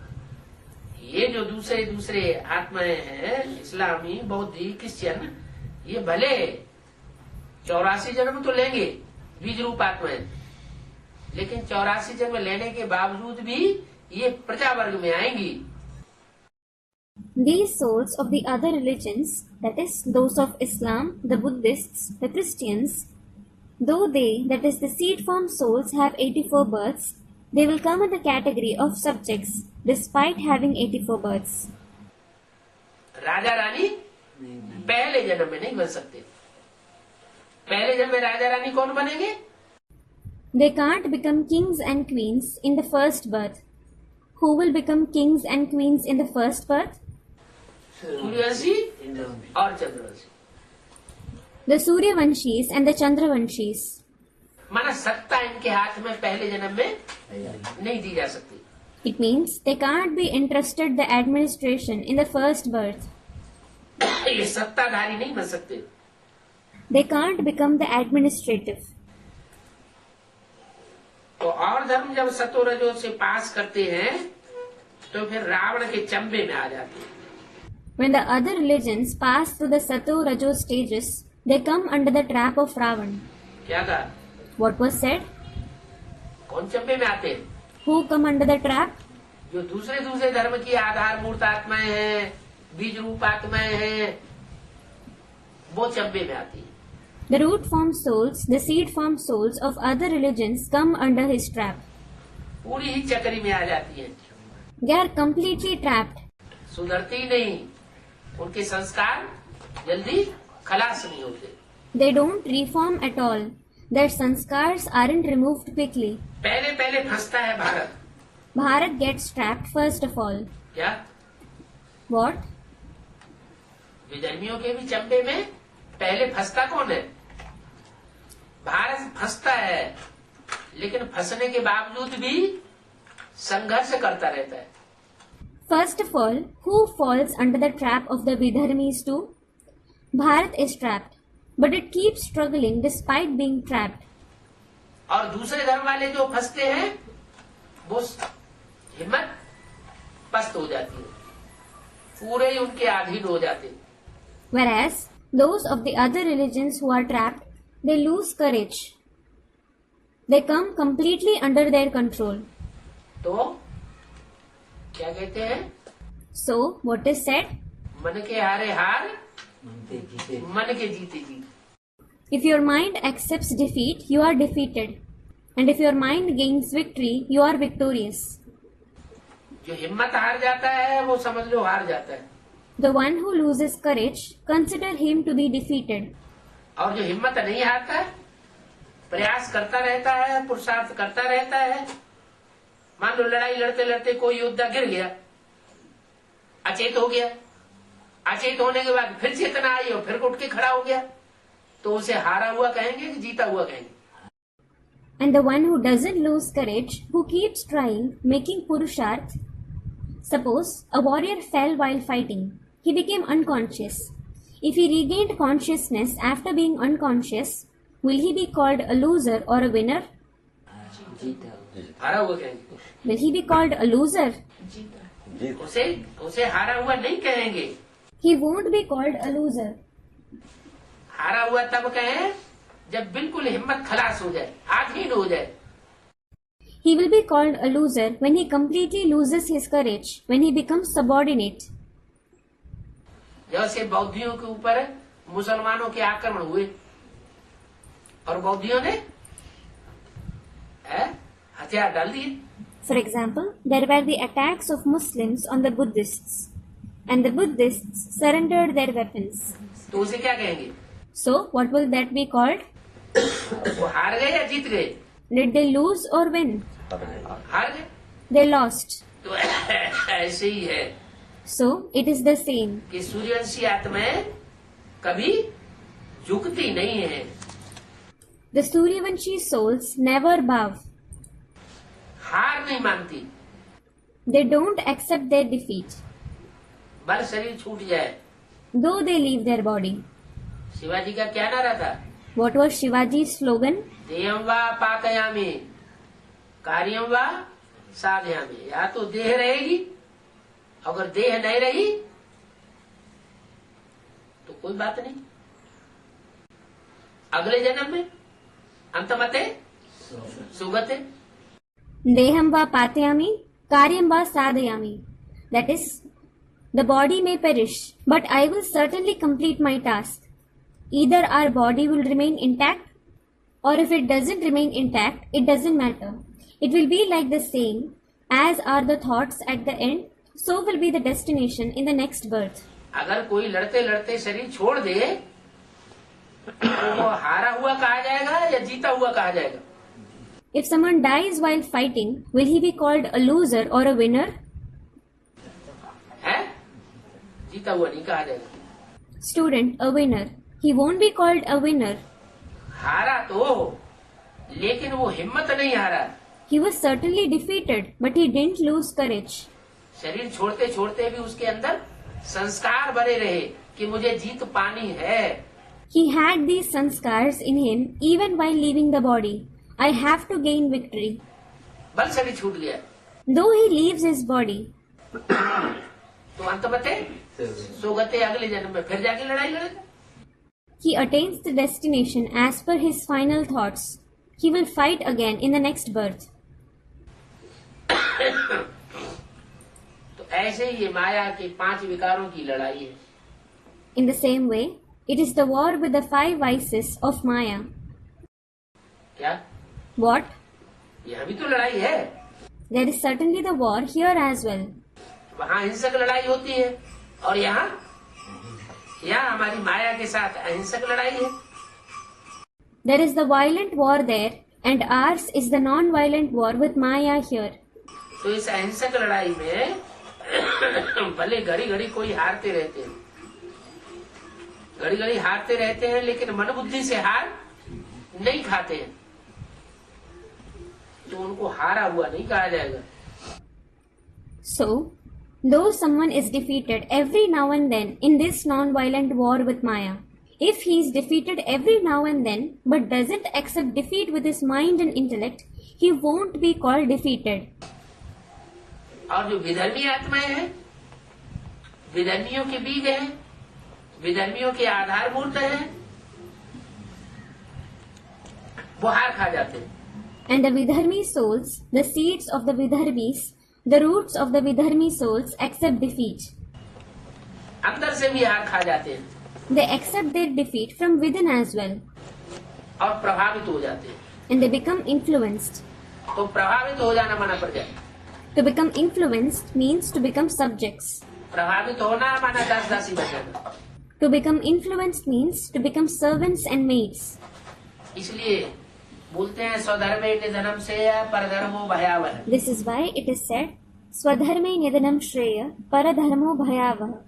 ये जो दूसरे दूसरे आत्माएं हैं, इस्लामी, बौद्धी, क्रिश्चियन, ये भले 84 जन्म तो लेंगे बीज रूप आत्माएं, लेकिन 84 जन्म लेने के बावजूद भी ये प्रजा वर्ग में आएंगी. These souls of the other religions, that is, those of Islam, the Buddhists, the Christians, though they, that is, the seed form souls, have 84 births, they will come in the category of subjects, despite having 84 births. Raja Rani पहले जन्म में नहीं बन सकते. पहले जन्म में राजा रानी कौन बनेंगे? They can't become kings and queens in the first birth. Who will become kings and queens in the first birth? Suryavanshi और Chandravanshi. The Suryavanshis and the Chandravanshis. माना सत्ता इनके हाथ में पहले जन्म में नहीं दी जा सकती. It means they can't be entrusted the administration in the first birth. ये सत्ताधारी नहीं बन सकते. They can't become the administrative. तो और धर्म जब सतोरजो से पास करते हैं तो फिर रावण के चंबे में आ जाते हैं. When the other religions pass through the Sato Rajo stages, they come under the trap of Ravan. क्या कहा? What was said? कौन चंबे में आते हैं? Who come under the trap? जो दूसरे दूसरे धर्म की आधार मूर्त आत्माएं हैं, बीज रूप आत्माएं हैं, वो चंबे में आती है. The root form souls, the seed form souls of other religions come under his trap. पूरी ही चक्री में आ जाती है. They are completely trapped. सुधरती नहीं. उनके संस्कार जल्दी खलास नहीं होते. They don't reform at all. Their sanskars aren't removed quickly. पहले पहले फंसता है Bharat. Bharat gets trapped first of all. क्या? What? विधर्मियों के भी चंबे में पहले फंसता कौन है? भारत फंसता है, लेकिन फंसने के बावजूद भी संघर्ष करता रहता है. First of all, who falls under the trap of the Vidharmis too? Bharat is trapped, but it keeps struggling despite being trapped. और दूसरे धर्म वाले जो फंसते हैं वो हिम्मत पस्त हो जाती है, पूरे ही उनके अधीन हो जाते हैं. Whereas those of the other religions who are trapped, they lose courage. They come completely under their control. तो क्या कहते हैं? So, what is said? मन के हारे हार, मन के जीते जीत. If your mind accepts defeat, you are defeated. And if your mind gains victory, you are victorious. जो हिम्मत हार जाता है वो समझ लो हार जाता है. The one who loses courage, consider him to be defeated. और जो हिम्मत नहीं हारता है, प्रयास करता रहता है, पुरुषार्थ करता रहता है. मान लो लड़ाई लड़ते लड़ते कोई योद्धा गिर गया, अचेत हो गया. अचेत होने के बाद फिर चेतना आई और फिर उठ के खड़ा हो गया, तो उसे हारा हुआ कहेंगे कि जीता हुआ कहेंगे? And the one who doesn't lose courage, who keeps trying, making purusharth. Suppose a warrior fell while fighting. He became unconscious. If he regained consciousness after being unconscious, will he be called a loser or a winner? हारा हुआ कहेंगे. Will he be called a loser? उसे हारा हुआ नहीं कहेंगे. He won't be called a loser. हारा हुआ तब कहें जब बिल्कुल हिम्मत खलास हो जाए, आधीन हो जाए. He will be called a loser when he completely loses his courage, when he becomes subordinate. जैसे बौद्धियों के ऊपर मुसलमानों के आक्रमण हुए और बौद्धियों ने हथियार डाल दिए. For example, there were the attacks of Muslims on the Buddhists, and the Buddhists surrendered their weapons. तो उसे क्या कहेंगे? So, what will that be called? वो हार गए या जीत गए? Did they lose or win? हार गए. They lost. तो ऐसे ही है So, it is the same. कि सूर्यवंशी आत्माएं कभी झुकती नहीं है. The Suryavanshi souls never bow. हार नहीं मानती. They don't accept their defeat. भले शरीर छूट जाए, though they leave their body. Shivaji का क्या नारा था? What was Shivaji's slogan? देहम वा पाकयामि, कार्यम वा साधयामि। या तो देह रहेगी, अगर देह नहीं रही तो कोई बात नहीं, अगले जन्म में अंतमते सुगते। Deham va patayami, karyam va sadhayami. That is, the body may perish, but I will certainly complete my task. Either our body will remain intact, or if it doesn't remain intact, it doesn't matter. It will be like the saying, as are the thoughts at the end, so will be the destination in the next birth. अगर कोई लड़ते लड़ते शरीर छोड़ दे तो वो हारा हुआ कहा जाएगा या जीता हुआ कहा जाएगा? If someone dies while fighting, will he be called a loser or a winner? है? जीता हुआ नहीं कहा जाएगा। Student, a winner. He won't be called a winner. हारा तो, लेकिन वो हिम्मत नहीं हारा। He was certainly defeated, but he didn't lose courage. शरीर छोड़ते छोड़ते भी उसके अंदर संस्कार बने रहे कि मुझे जीत पानी है। He had these sanskars in him even while leaving the body. I have to gain victory. बल शरीर छूट गया Though he leaves his body, तो अंतमते सोगते, अगले जन्म में फिर जाके लड़ाई लड़ेगा। he attains the destination as per his final thoughts. He will fight again in the next birth. तो ऐसे ही ये माया के 5 विकारों की लड़ाई है। In the same way, it is the war with the 5 vices of Maya. क्या? What? यह भी तो लड़ाई है। There is certainly the war here as well. वहाँ हिंसक लड़ाई होती है और यहाँ हमारी माया के साथ अहिंसक लड़ाई है। There is the violent war there, and ours is the non-violent war with Maya here. तो इस अहिंसक लड़ाई में भले घड़ी घड़ी कोई हारते रहते हैं, घड़ी घड़ी हारते रहते हैं, लेकिन मन बुद्धि से हार नहीं खाते हैं, तो उनको हारा हुआ नहीं कहा जाएगा। So, though someone is defeated every now and then in this non-violent war with Maya, if he is defeated every now and then but doesn't accept defeat with his mind and intellect, he won't be called defeated. और जो विधर्मी आत्माएं हैं, विधर्मियों के बीज हैं, विधर्मियों के आधारभूत हैं, वो हार खा जाते हैं। And the Vidharmi souls, the seeds of the Vidharmis, the roots of the Vidharmi souls accept defeat. अंदर से भी हार खा जाते हैं They accept their defeat from within as well. और प्रभावित हो जाते हैं। And they become influenced. तो प्रभावित हो जाना माना पड़ जाए। To become influenced means to become subjects. प्रभावित होना माना दास दासी बन जाना। To become influenced means to become servants and maids. इसलिए बोलते हैं स्वधर्मे निधनम श्रेय परधर्मो भयावह। This is why it is said, Swadharme nidanam shreya paradharmo bhayavah.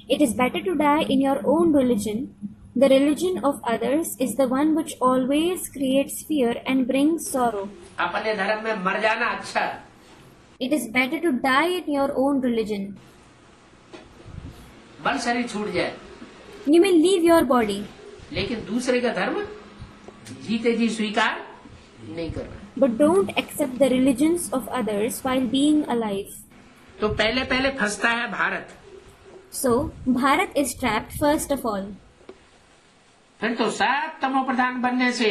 It is better to die in your own religion. The religion of others is the one which always creates fear and brings sorrow. अपने धर्म में मर जाना अच्छा। It is better to die in your own religion. बल शरीर छूट जाए, You may leave your body, लेकिन दूसरे का धर्म जीते जी स्वीकार नहीं करना। but don't accept the religions of others while being alive. तो पहले पहले फंसता है Bharat. So, Bharat is trapped first of all. फिर तो सब तमो प्रधान बनने से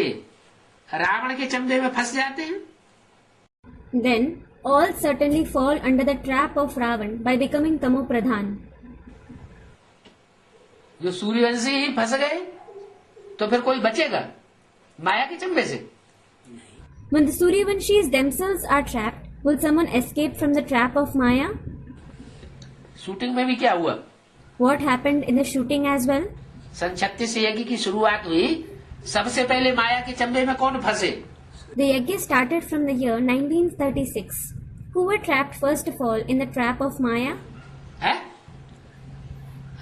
रावण के चंबे में फंस जाते हैं। Then, all certainly fall under the trap of Ravan by becoming Tamo Pradhan. जो सूर्यवंशी ही फंस गए तो फिर कोई बचेगा माया के चंबे से? When the Suryavanshis themselves are trapped, will someone escape from the trap of Maya? Shooting में भी क्या हुआ? What happened in the shooting as well? सन 36 यज्ञ की शुरुआत हुई, सबसे पहले माया के चंबे में कौन फंसे? The yajna started from the year 1936. Who were trapped first of all in the trap of Maya? है?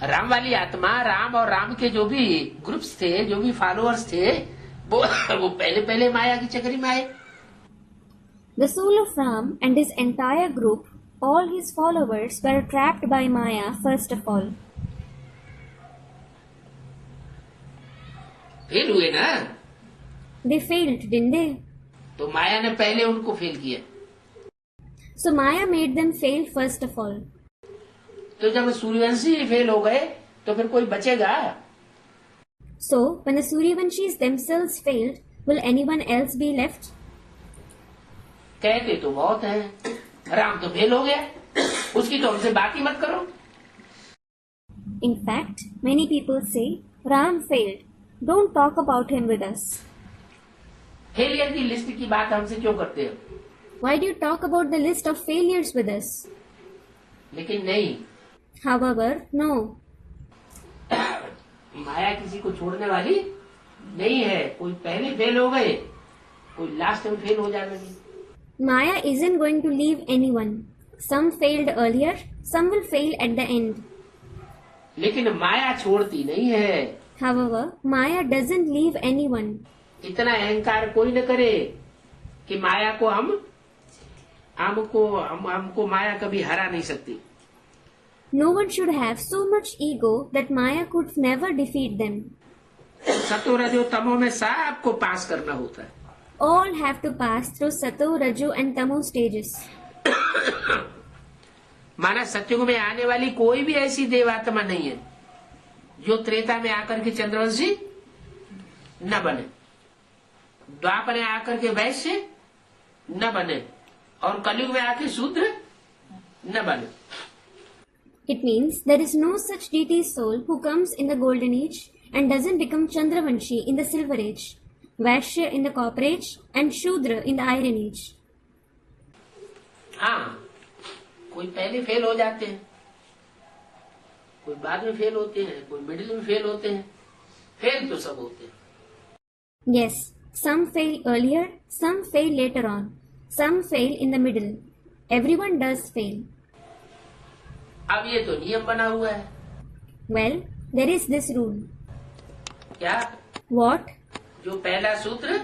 राम वाली आत्मा, राम और राम के जो भी ग्रुप्स थे, जो भी फॉलोअर्स थे, वो पहले पहले माया की चक्री में आए। The soul of Ram and his entire group, all his followers were trapped by Maya first of all. Fail हुए ना, They failed, didn't they? तो माया ने पहले उनको फेल किया। So Maya made them fail first of all. तो जब Suryavanshi fail हो गए तो फिर कोई बचेगा? So when the Suryavanshis themselves failed, will anyone else be left? कहते तो बहुत हैं, राम तो फेल हो गया, उसकी तो हमसे बात ही मत करो। In fact, many people say, Ram failed. Don't talk about him with us. Failure की लिस्ट की बात हमसे क्यों करते हो? Why do you talk about the list of failures with us? लेकिन नहीं, However, no. माया किसी को छोड़ने वाली नहीं है। कोई पहले फेल हो गए, कोई लास्ट में फेल हो जाएंगे। Maya isn't going to leave anyone. Some failed earlier, some will fail at the end. लेकिन माया छोड़ती नहीं है। However, Maya doesn't leave anyone. इतना अहंकार कोई न करे कि माया को हमको माया कभी हरा नहीं सकती। No one should have so much ego that Maya could never defeat them. सतो रजो तमो में सबको पास करना होता है। All have to pass through Sato, Raju and Tamo stages. माना सत्युग में आने वाली कोई भी ऐसी देवात्मा नहीं है जो त्रेता में आकर के चंद्रवंशी न बने, द्वापर में आकर के वैश्य न बने और कलयुग में आके शूद्र न बने। It means there is no such deity soul who comes in the golden age and doesn't become Chandravanshi in the silver age, Vaishya in the copper age and Shudra in the iron age. हाँ, कोई पहले fail हो जाते हैं, कोई बाद में fail होते हैं, कोई मिडिल में फेल होते हैं, फेल तो सब होते हैं। Yes, some fail earlier, some fail later on, some fail in the middle. Everyone does fail. अब ये तो नियम बना हुआ है। Well, there is this rule. क्या? What? जो पहला सूत्र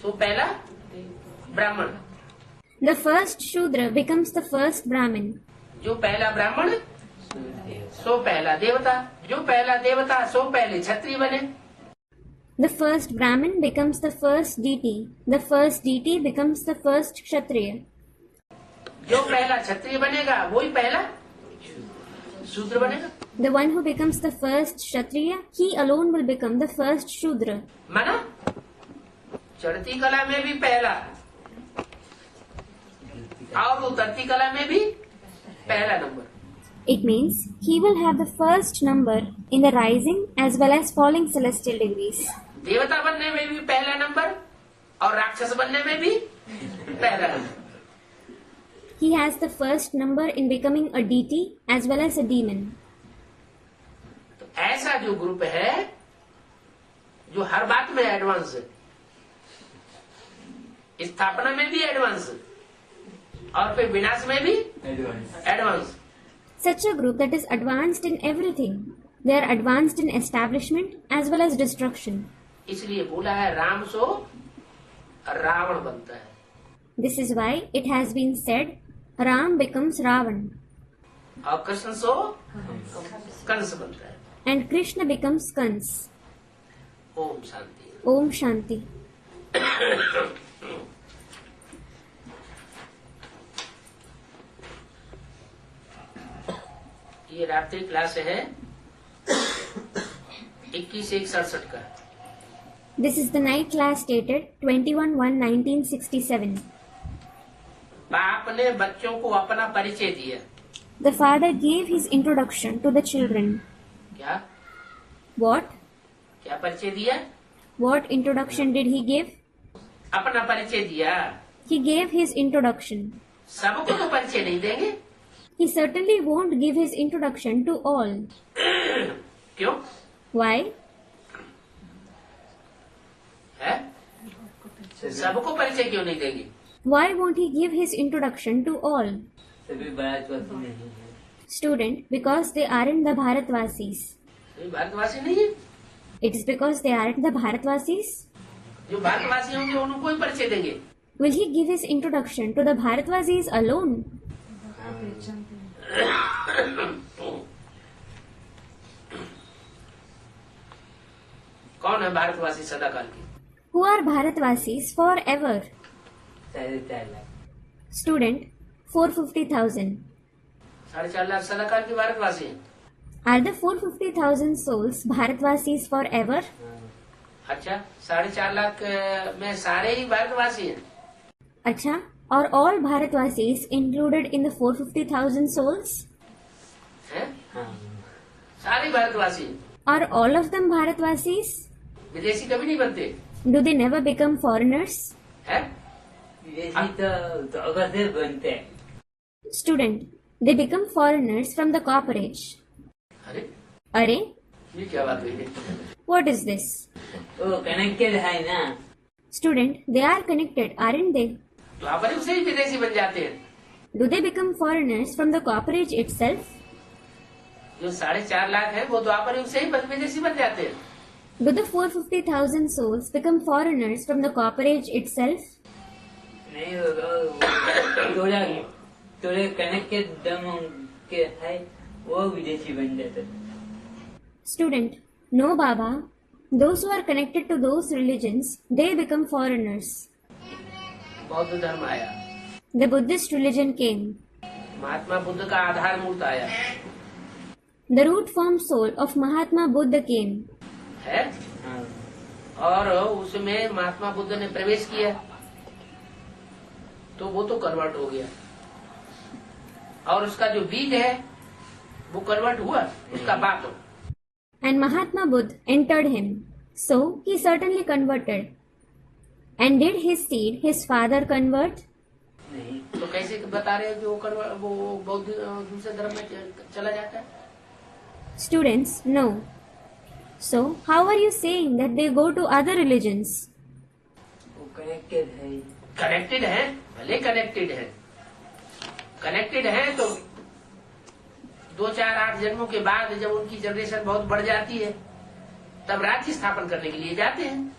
सो पहला ब्राह्मण, The first Shudra becomes the first Brahmin. जो पहला ब्राह्मण सो पहला देवता, जो पहला देवता सो पहले क्षत्रिय बने। The first Brahmin becomes the first deity. The first deity becomes the first Kshatriya. जो पहला क्षत्रिय बनेगा वही पहला शूद्र बनेगा। The one who becomes the first Kshatriya, he alone will become the first Shudra. माना चढ़ती कला में भी पहला और उतरती कला में भी पहला number. It means he will have the first number in the rising as well as falling celestial degrees. देवता बनने में भी पहला नंबर और राक्षस बनने में भी पहला number. He has the first number in becoming a deity as well as a demon. तो ऐसा जो ग्रुप है जो हर बात में एडवांस है, स्थापना में भी एडवांस और फिर विनाश में भी advance. Such a group that is advanced in everything. They are advanced in establishment as well as destruction. इसलिए बोला है राम सो रावण बनता है। This is why it has been said, Ram becomes Ravan और कृष्ण सो कंस बनता है। and Krishna becomes Kans. Om Shanti. Om Shanti. ये रात्रि क्लास है 21/1/67 का। This is the night class dated 21/1/1967. बाप ने बच्चों को अपना परिचय दिया। The father gave his introduction to the children. क्या What? क्या परिचय दिया? What introduction did he give? अपना परिचय दिया। He gave his introduction. सबको तो परिचय नहीं देंगे। He certainly won't give his introduction to all. क्यों Why? है? सबको परिचय क्यों नहीं देंगे? Why won't he give his introduction to all? Student, because they aren't the Bharatvasis. ये भारतवासी नहीं है। It is because they aren't the Bharatvasis. जो भारतवासी होंगे उनको ही परिचय देंगे। Will he give his introduction to the Bharatvasis alone? कौन है भारतवासी सदाकाल के? Who are Bharatvasis forever? 4.5 lakh. Student 450,000. 4.5 lakh सदाकाल के भारतवासी हैं। Are the 450,000 souls Bharatvasis forever? अच्छा, 4.5 लाख में सारे ही भारतवासी हैं। Acha, are all Bharatvasis included in the 450,000 souls? हैं? हाँ। सारे भारतवासी हैं। Are all of them Bharatvasis? विदेशी कभी नहीं बनते Do they never become foreigners? हैं? विदेशी तो अगर से बनते हैं। Student, they become foreigners from the corporate. अरे Arey, ये क्या बात हुई है? what is this? वो कनेक्टेड है ना। Student, they are connected, aren't they? द्वापर युग से ही विदेशी बन जाते हैं। Do they become foreigners from the corporate itself? जो 4.5 लाख है वो द्वापर युग से ही विदेशी बन जाते हैं। Do the 450,000 souls become foreigners from the corporate itself? नहीं थोड़ा थोड़े कनेक्टेड दम के है वो विदेशी बन जाते। Student, no Baba. Those who are connected to those religions, they become foreigners. बौद्ध धर्म आया, The Buddhist religion came. Mahatma Buddha का आधार मूर्त आया The root form soul of Mahatma Buddha came. है, हाँ। और उसमें महात्मा बुद्ध ने प्रवेश किया तो वो तो कन्वर्ट हो गया, और उसका जो बीज है वो कन्वर्ट हुआ, उसका बाप। And Mahatma Buddha entered him. So he certainly converted. And did his seed, his father, convert? नहीं तो कैसे बता रहे हैं कि वो बौद्ध दूसरे धर्म में चला जाता है? Students, no. So how are you saying that they go to other religions? वो कनेक्टेड है। कनेक्टेड है, भले कनेक्टेड है, कनेक्टेड है तो 2-4-8 जन्मों के बाद जब उनकी जनरेशन बहुत बढ़ जाती है तब राज्य स्थापन करने के लिए जाते हैं।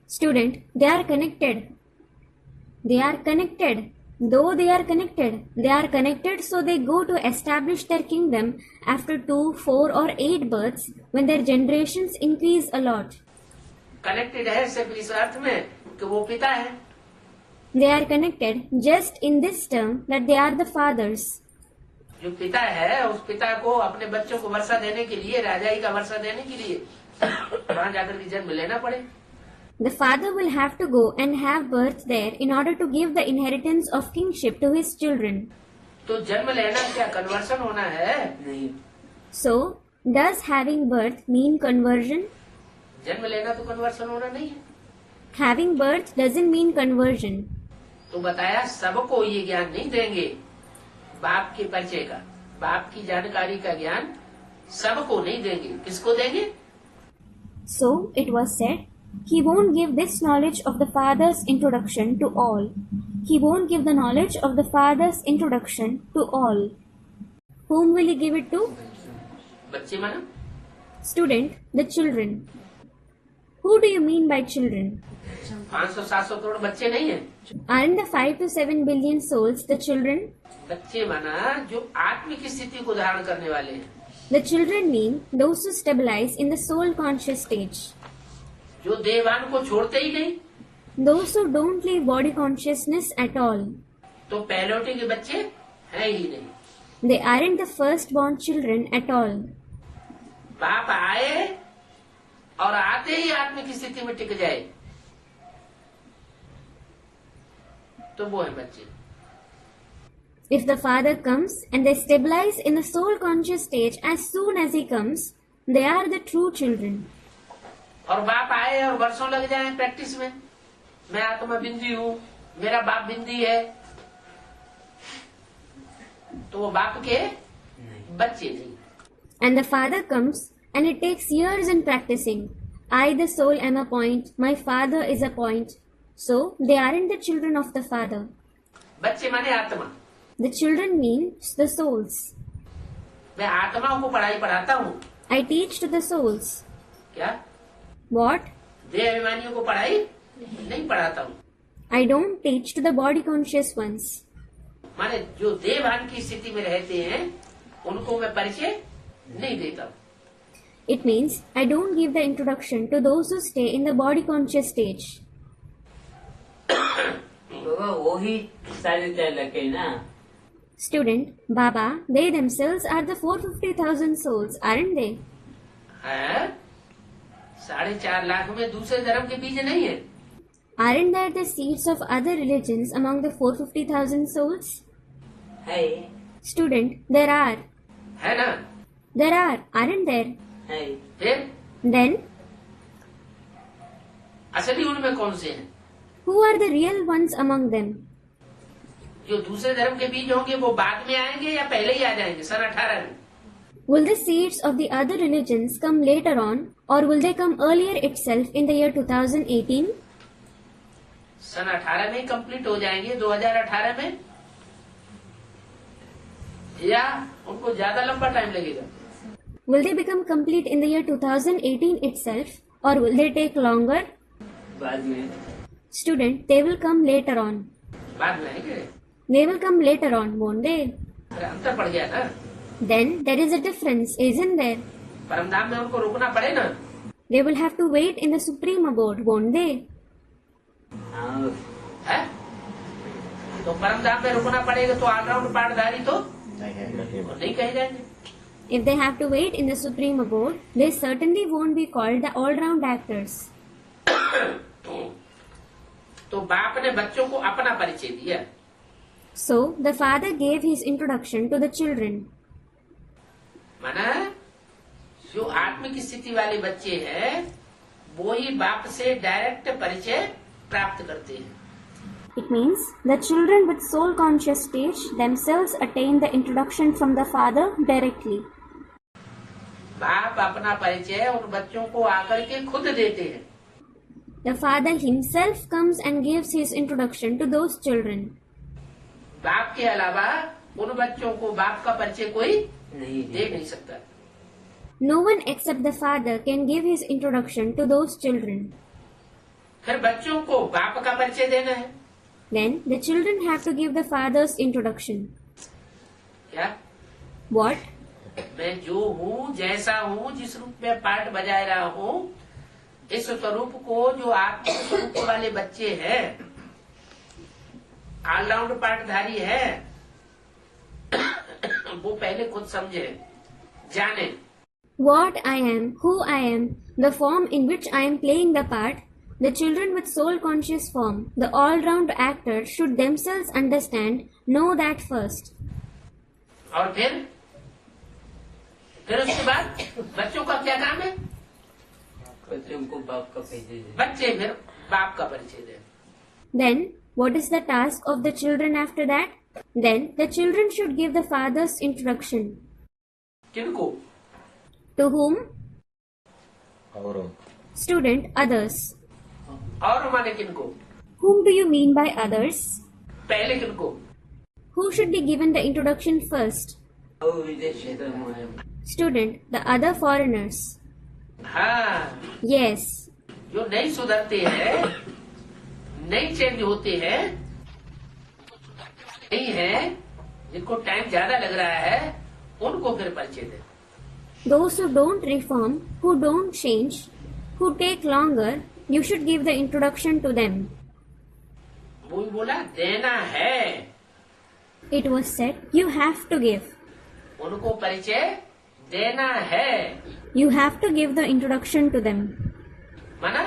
Student, they are connected. They are connected. Though they are connected so they go to establish their kingdom after 2, 4 or 8 births when their generations increase a lot. Connected है सिर्फ इस अर्थ में कि वो पिता है। They are connected just in this term that they are the fathers. जो पिता है उस पिता को अपने बच्चों को वर्षा देने के लिए, राजाई का वर्षा देने के लिए वहां जाकर के जन्म लेना पड़े। The father will have to go and have birth there in order to give the inheritance of kingship to his children. तो जन्म लेना क्या कन्वर्सन होना है? नहीं So, does having birth mean conversion? जन्म लेना तो कन्वर्सन होना नहीं है। Having birth doesn't mean conversion. तो बताया सबको ये ज्ञान नहीं देंगे, बाप के परिचय का, बाप की जानकारी का ज्ञान सबको नहीं देंगे। किसको देंगे? So, it was said, he won't give this knowledge of the father's introduction to all. He won't give the knowledge of the father's introduction to all. Whom will he give it to? बच्चे माना? Student, the children. Who do you mean by children? 500-700 crore बच्चे नहीं है। Aren't the 5 to 7 billion souls the children? बच्चे माना जो आत्मिक स्थिति को धारण करने वाले हैं, The children mean those who stabilize in the soul conscious stage. जो देवान को छोड़ते ही नहीं। Those who don't leave body consciousness at all. तो पहलौठे के बच्चे हैं ही नहीं। They aren't the firstborn children at all. बाप आए और आते ही आत्मिक स्थिति में टिक जाए तो वो है बच्चे। If the father comes and they stabilize in the soul conscious stage as soon as he comes, they are the true children. और बाप आए और वर्षों लग जाए प्रैक्टिस में, मैं आत्मा बिंदी हूँ, मेरा बाप बिंदी है, तो वो बाप के बच्चे नहीं। And the father comes and it takes years in practicing. I the soul am a point, my father is a point. So they aren't the children of the father. बच्चे माने आत्मा। The children means the souls. मैं आत्माओं को पढ़ाई पढ़ाता हूँ। I teach to the souls. क्या? What? देह अभिमानियों को पढ़ाई नहीं पढ़ाता हूँ। I don't teach to the body conscious ones. माने जो देहभान की स्थिति में रहते हैं उनको मैं परिचय नहीं देता हूँ। It means I don't give the introduction to those who stay in the body conscious stage. बाबा वही 4.5 लाख है ना. Student, Baba, they themselves are the 450,000 souls, aren't they? है 4.5 लाख में दूसरे धर्म के बीज नहीं है. Aren't there the seeds of other religions among the 450,000 souls? है Student, there are. है ना. There are, aren't there? है. फिर Then, असली उनमें कौन से हैं? who are the real ones among them? जो दूसरे धर्म के बीज होंगे वो बाद में आएंगे या पहले ही आ जाएंगे सन 18 में? Will the seeds of the other religions come later on, or will they come earlier itself in the year 2018? सन 18 में ही कंप्लीट हो जाएंगे 2018 में, या उनको ज्यादा लंबा टाइम लगेगा? Will they become complete in the year 2018 itself, or will they take longer? बाद में. Student, they will come later on. बाद में आएंगे. They will come later on, won't they? फिर अंतर पड़ गया ना. Then there is a difference, isn't there? परमधाम में उनको रुकना पड़े ना. They will have to wait in the supreme abode, won't they? हाँ. है तो परमधाम में रुकना पड़ेगा तो ऑलराउंड पाठधारी तो नहीं कहे जाएंगे. If they have to wait in the supreme abode, they certainly won't be called the all-round actors. तो बाप ने बच्चों को अपना परिचय दिया. So the father gave his introduction to the children. माना जो आत्मिक स्थिति वाले बच्चे हैं वो ही बाप से डायरेक्ट परिचय प्राप्त करते हैं. It means the children with soul conscious stage themselves attain the introduction from the father directly. बाप अपना परिचय उन बच्चों को आकर के खुद देते हैं. The father himself comes and gives his introduction to those children. बाप के अलावा उन बच्चों को बाप का परिचय कोई नहीं दे नहीं सकता. No one except the father can give his introduction to those children. फिर बच्चों को बाप का परिचय देना है. Then the children have to give the father's introduction. क्या? What? मैं जो हूँ, जैसा हूँ, जिस रूप में पाठ बजा रहा हूँ, इस स्वरूप को जो आत्मिक स्वरूप वाले बच्चे हैं, ऑलराउंड पाठधारी है, वो पहले खुद समझे, जाने. What I am, who I am, the form in which I am playing the part, the children with soul conscious form, the all-round actor should themselves understand, know that first. और फिर उसके बाद बच्चों का क्या काम है? बच्चों को बाप का परिचय दे. बच्चे फिर बाप का परिचय दें. Then, what is the task of the children after that? Then, the children should give the father's introduction. किनको? To whom? औरों. Student, others. और माने किनको? Whom do you mean by others? पहले किनको? Who should be given the introduction first? और विदेशी धर्म है. Student, the other foreigners. हाँ, Yes. जो नहीं सुधरते हैं, नहीं चेंज होते हैं, नहीं है, जिनको टाइम ज्यादा लग रहा है, उनको फिर परिचय दें. Those who don't reform, who don't change, who take longer, you should give the introduction to them. वो भी बोला देना है. It was said, you have to give. उनको परिचय देना है. You have to give the introduction to them. माना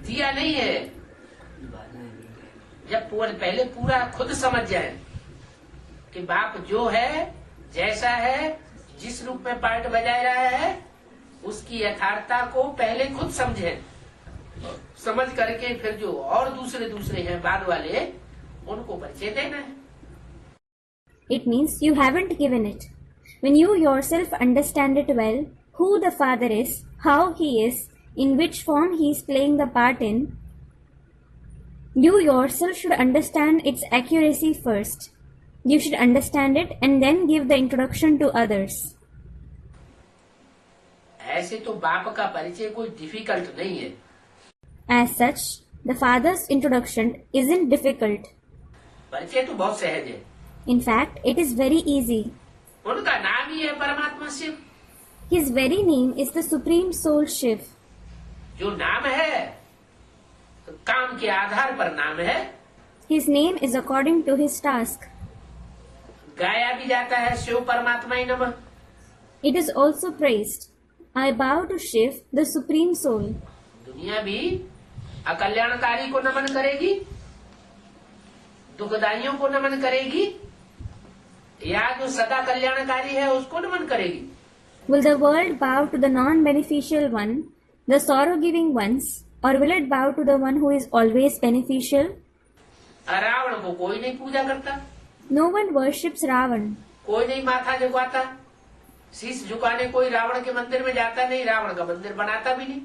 दिया नहीं है. जब पहले पूरा खुद समझ जाए कि बाप जो है, जैसा है, जिस रूप में पार्ट बजा रहा है, उसकी यथार्थता को पहले खुद समझे. समझ करके फिर जो और दूसरे हैं बाद वाले, उनको परिचय देना है. It means you haven't given it. When you yourself understand it well, who the father is, how he is, in which form he is playing the part in, you yourself should understand its accuracy first. You should understand it and then give the introduction to others. ऐसे तो बाप का परिचय कोई difficult नहीं है. As such, the father's introduction isn't difficult. परिचय तो बहुत सहज है. In fact, it is very easy. उनका नाम ही है परमात्मा Shiv. His very name is the Supreme Soul Shiv. जो नाम है काम के आधार पर नाम है, His name is according to his task. गाया भी जाता है शिव परमात्मा ही नमः। It is also praised. I bow to Shiv, the Supreme Soul. दुनिया भी अकल्याणकारी को नमन करेगी, दुखदाइयों को नमन करेगी, या जो सदा कल्याणकारी है उसको नमन करेगी। Will the world bow to the non-beneficial one, the sorrow-giving ones, or will it bow to the one who is always beneficial? Ravan को कोई नहीं पूजा करता, No one worships Ravan. कोई नहीं माथा झुकाता, शीश झुकाने कोई रावण के मंदिर में जाता नहीं, रावण का मंदिर बनाता भी नहीं।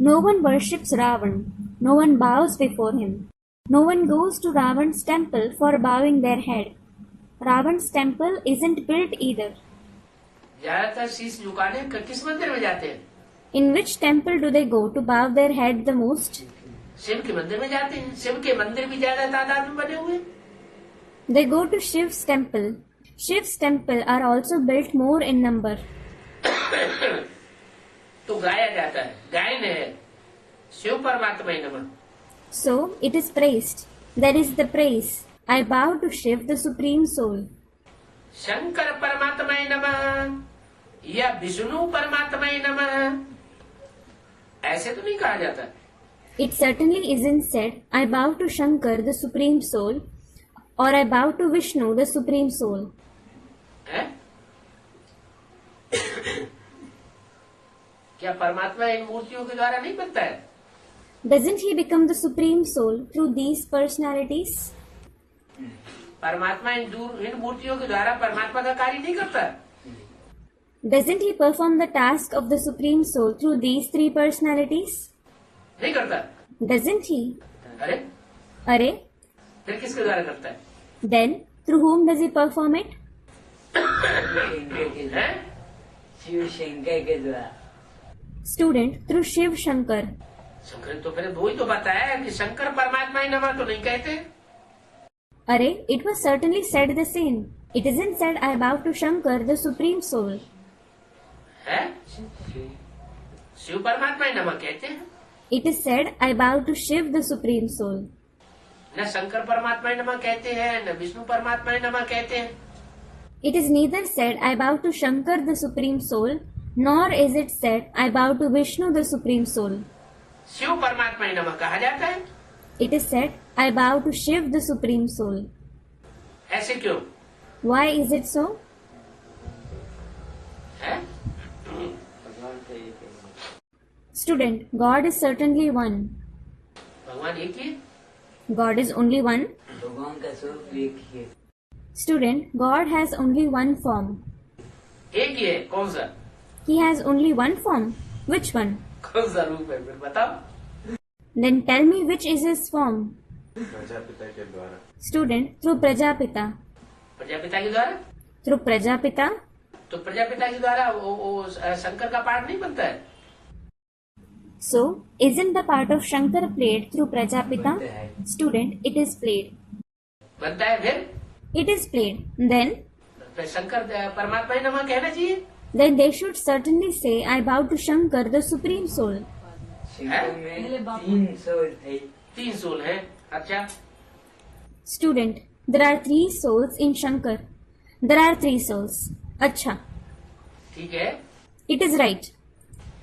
No one worships Ravan. No one bows before him. No one goes to Ravan's temple for bowing their head. Ravan's temple isn't built either. ज्यादातर शीश झुकाने किस मंदिर में जाते हैं? In which temple do they go to bow their head the most? Shiv के मंदिर में जाते हैं। शिव के मंदिर भी ज्यादा तादाद में बने हुए। They go to Shiv's temple. Shiv's temple are also built more in number. तो गाया जाता है, गायन है शिव परमात्मा ही नमः। So it is praised. That is the praise. I bow to Shiv, the Supreme Soul. Shankar परमात्मा ही नमः या विष्णु परमात्मा ही नमः, ऐसे तो नहीं कहा जाता। It certainly isn't said, I bow to Shankar, the Supreme Soul, or I bow to Vishnu, the Supreme Soul. है? क्या परमात्मा इन मूर्तियों के द्वारा नहीं बनता है? Doesn't he become the Supreme Soul through these personalities? परमात्मा इन मूर्तियों के द्वारा परमात्मा का कार्य नहीं करता। Doesn't he perform the task of the Supreme Soul through these three personalities? नहीं करता। Doesn't he? अरे Arey, फिर किसके द्वारा करता है? then through whom does he perform it? Shankar के द्वारा, हैं? शिव शंकर के द्वारा। Student, through Shiv Shankar. Shankar तो फिर वही तो बताया कि शंकर परमात्मा ही नमः तो नहीं कहते। Arey, it was certainly said the same. It isn't said I bow to Shankar, the Supreme Soul. है? शिव परमात्मा ही नमः कहते हैं। It is said I bow to Shiv, the Supreme Soul. न शंकर परमात्मा ही नमः कहते हैं, न विष्णु परमात्मा ही नमः कहते हैं। It is neither said I bow to Shankar, the Supreme Soul, nor is it said I bow to Vishnu, the Supreme Soul. Shiv परमात्मा ही नमः कहा जाता है। It is said I bow to Shiv, the Supreme Soul. ऐसे क्यों Why is it so? है? Student, God is certainly one. भगवान एक ही है। God is only one. भगवान का स्वरूप एक ही है। Student, God has only one form. एक ही है, कौन सा? He has only one form. Which one? कौन सा रूप है फिर बताओ। Then tell me which is his form. Prajapita के द्वारा। Student, through Prajapita. प्रजापिता के द्वारा। Through Prajapita? तो प्रजापिता के द्वारा वो शंकर का पाठ नहीं बनता है। So, isn't the part of Shankar played through Prajapita? Student, it is played. बनता है फिर It is played. Then? फिर शंकर परमात्मा ही नमः कहना चाहिए। Then they should certainly say, I bow to Shankar, the Supreme Soul. Shankar में 3 सोल थे। 3 सोल है। अच्छा Student, there are 3 souls in Shankar. There are 3 souls. Acha. ठीक है। It is right.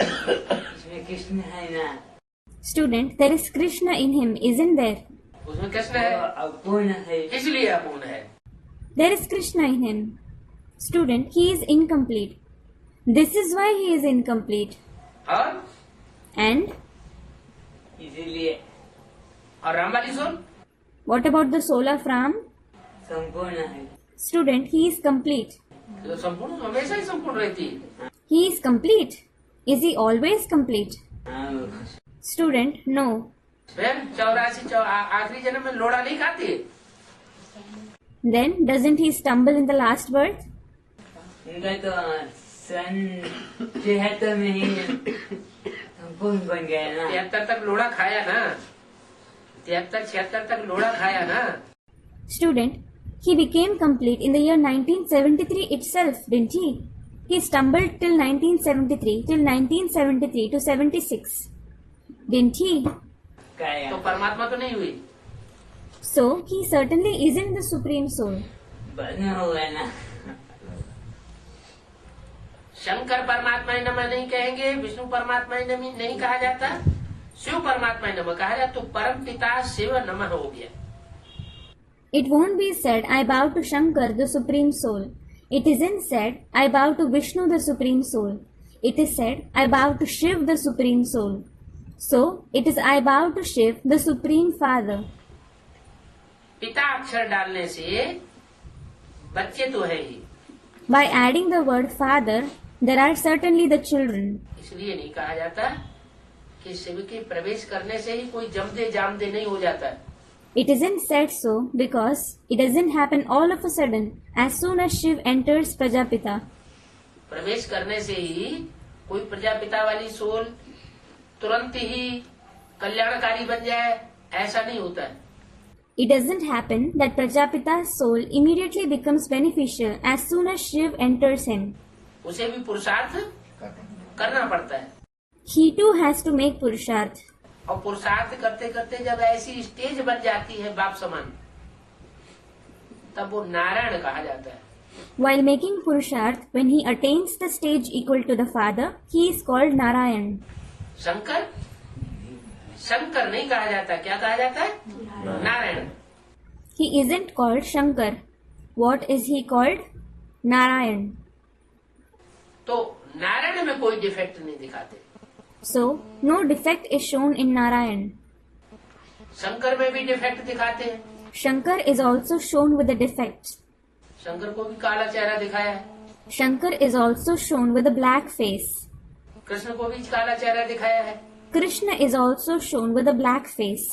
इसमें कृष्ण है ना, Student, there is Krishna in him, isn't there? उसमें कृष्ण है, वो अपूर्ण है। इसलिए अपूर्ण है। There is Krishna in him. Student, he is incomplete. This is why he is incomplete. और And इसीलिए और राम वाली soul what about the soul of Ram? संपूर्ण है। Student, he is complete. तो संपूर्ण हमेशा ही संपूर्ण रहती है। He is complete. Is he always complete? हाँ, Student, no. फिर 84 आखिरी जन्म में लोड़ा नहीं खाती। Then doesn't he stumble in the last birth? उनका तो सन 73 में ही संपूर्ण बन गया ना। 73 तक लोड़ा खाया ना, 73-76 तक लोड़ा खाया ना। Student, he became complete in the year 1973 itself, didn't he? he stumbled till 1973 to 76. Didn't he? क्या तो परमात्मा तो नहीं हुई। So, he certainly isn't the Supreme Soul. बना हुआ ना। शंकर परमात्मा नमः नहीं कहेंगे, विष्णु परमात्मा नमः नहीं कहा जाता, शिव परमात्मा नमः कहा जाता, तो परम पिता शिव नमः हो गया। It won't be said, I bow to Shankar, the Supreme Soul. It isn't said, I bow to Vishnu, the Supreme Soul. It is said, I bow to Shiv, the Supreme Soul. So, it is I bow to Shiv, the Supreme Father. पिता अक्षर डालने से बच्चे तो है ही, By adding the word Father, there are certainly the children. इसलिए नहीं कहा जाता कि शिव के प्रवेश करने से ही कोई जमदे जामदे नहीं हो जाता है। It isn't said so because it doesn't happen all of a sudden as soon as Shiv enters Prajapita. प्रवेश करने से ही कोई प्रजापिता वाली सोल तुरंत ही कल्याणकारी बन जाए, ऐसा नहीं होता है। It doesn't happen that Prajapita's soul immediately becomes beneficial as soon as Shiv enters him. उसे भी पुरुषार्थ करना पड़ता है, He too has to make Purusharth. और पुरुषार्थ करते करते जब ऐसी स्टेज बन जाती है बाप समान, तब वो नारायण कहा जाता है। While making Purusharth, when he attains the stage equal to the Father, he is called Narayan. Shankar Shankar नहीं कहा जाता, क्या कहा जाता है? Narayan. He isn't called Shankar. What is he called? Narayan. तो नारायण में कोई डिफेक्ट नहीं दिखाते, So, no defect is shown in Narayan. Shankar में भी डिफेक्ट दिखाते हैं। Shankar is also shown with a defect. Shankar को भी काला चेहरा दिखाया है, Shankar is also shown with a black face. Krishna को भी काला चेहरा दिखाया है, Krishna is also shown with a black face.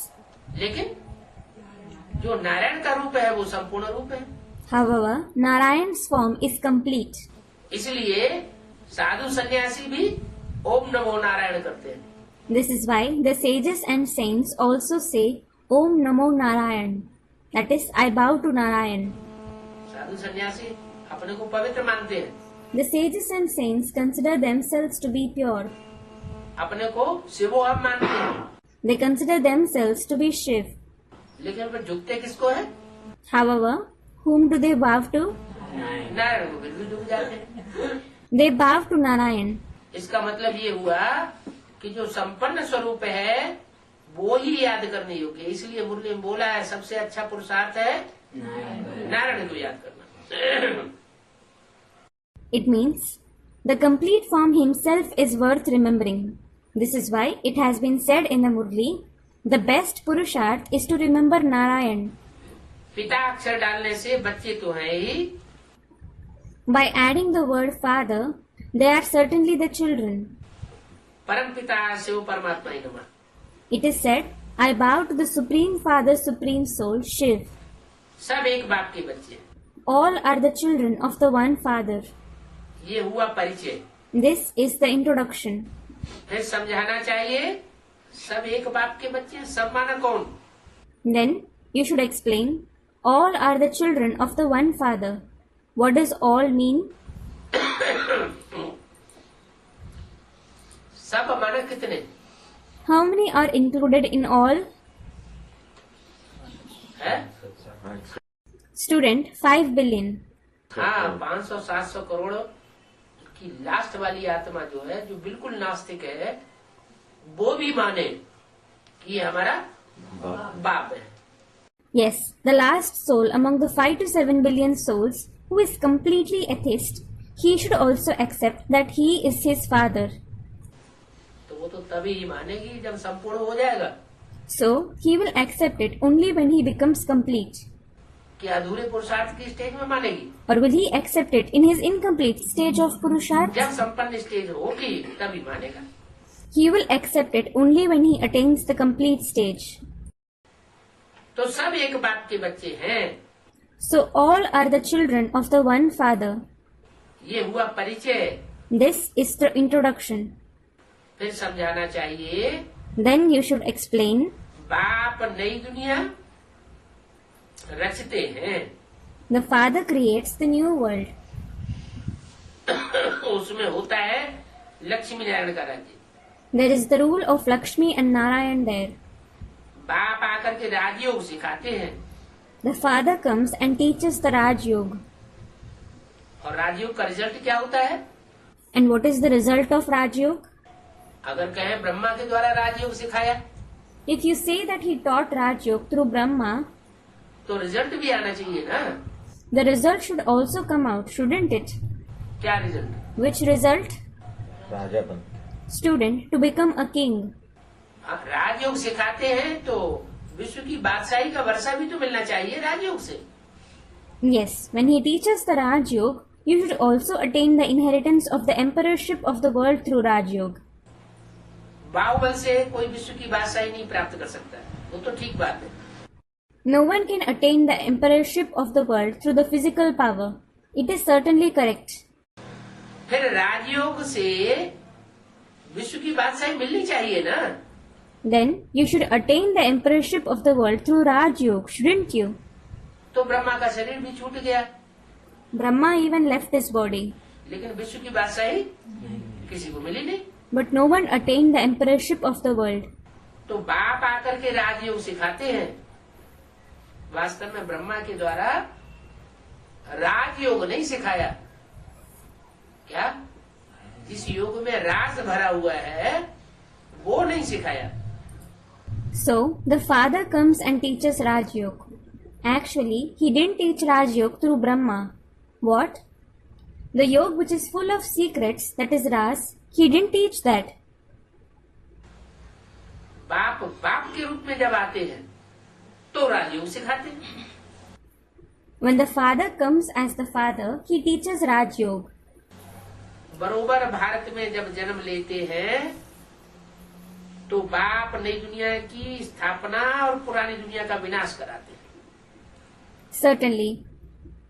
लेकिन जो नारायण का रूप है वो संपूर्ण रूप है। However, Narayan's form is complete. इसलिए साधु सन्यासी भी ओम नमो नारायण करते हैं। This is why the sages and saints also say Om Namo Narayan. That is, I bow to Narayan. साधु सन्यासी अपने को पवित्र मानते हैं, The sages and saints consider themselves to be pure. अपने को शिवोहम मानते हैं, They consider themselves to be Shiv. लेकिन फिर झुकते किसको है? However, whom do they bow to? Narayan को फिर भी झुक जाते हैं। They bow to Narayan. इसका मतलब ये हुआ कि जो संपन्न स्वरूप है वो ही याद करने योग्य है। इसलिए मुरली में बोला है सबसे अच्छा पुरुषार्थ है नारायण को याद करना। It means the complete form himself is worth remembering. This is why it has been said in the Murli, the best Purusharth is to remember Narayan. पिता अक्षर डालने से बच्चे तो हैं ही, By adding the word Father, they are certainly the children. परम पिता शिव परमात्मा ही नमः। It is said, I bow to the Supreme Father, Supreme Soul, Shiv. सब एक बाप के बच्चे हैं। All are the children of the one Father. ये हुआ परिचय। This is the introduction. फिर समझाना चाहिए सब एक बाप के बच्चे हैं। सब माना कौन? Then you should explain, all are the children of the one Father. What does all mean? सब माना कितने How many are included in all? है? Student, 5 billion. हाँ, 500-700 करोड़ की लास्ट वाली आत्मा जो है, जो बिल्कुल नास्तिक है, वो भी माने कि ये हमारा बाप है। Yes, the last soul among the 5 to 7 billion souls who is completely atheist, he should also accept that he is his father. तो वो तो तभी ही मानेगी जब संपूर्ण हो जाएगा। So, he will accept it only when he becomes complete. कि अधूरे पुरुषार्थ की स्टेज में मानेगी? Or will he accept it in his incomplete stage of Purusharth? जब संपन्न स्टेज होगी तभी मानेगा। He will accept it only when he attains the complete stage. तो सब एक बाप के बच्चे हैं। So all are the children of the one Father. ये हुआ परिचय। This is the introduction. फिर समझाना चाहिए Then you should explain, बाप नई दुनिया रचते हैं, the Father creates the new world. उसमें होता है लक्ष्मी नारायण का राज्य। There is the rule of Lakshmi and Narayan there. बाप आकर के राजयोग सिखाते हैं, The father comes and teaches the Raj Yoga. और राजयोग का रिजल्ट क्या होता है? And what is the result of Raj Yoga? अगर कहें ब्रह्मा के द्वारा राजयोग सिखाया, If you say that he taught Raj Yoga through Brahma, तो रिजल्ट भी आना चाहिए ना। the result should also come out, shouldn't it? क्या रिजल्ट? Which result? राजा बन Student, to become a king. राजयोग सिखाते हैं तो विश्व की बादशाही का वर्षा भी तो मिलना चाहिए राजयोग से। Yes, when he teaches the Raj Yoga, you should also attain the inheritance of the emperorship of the world through Raj Yoga. बाहुबल से कोई विश्व की बादशाही नहीं प्राप्त कर सकता, वो तो ठीक बात है। No one can attain the emperorship of the world through the physical power. It is certainly correct. फिर राजयोग से विश्व की बादशाही मिलनी चाहिए ना। Then you should attain the emperorship of the world through Raj Yoga, shouldn't you? तो ब्रह्मा का शरीर भी छूट गया, Brahma even left his body, लेकिन विश्व की बादशाही किसी को मिली नहीं। but no one attained the emperorship of the world. तो बाप आकर के राजयोग सिखाते हैं, वास्तव में ब्रह्मा के द्वारा राजयोग नहीं सिखाया। क्या? जिस योग में राज भरा हुआ है वो नहीं सिखाया। So, the father comes and teaches Raj Yoga. Actually, he didn't teach Raj Yoga through Brahma. What? The yoga which is full of secrets, that is Raj, he didn't teach that. बाप बाप के रूप में जब आते हैं तो राजयोग सिखाते हैं। When the father comes as the father, he teaches Raj Yoga. बरोबर भारत में जब जन्म लेते हैं तो बाप नई दुनिया की स्थापना और पुरानी दुनिया का विनाश कराते हैं। Certainly.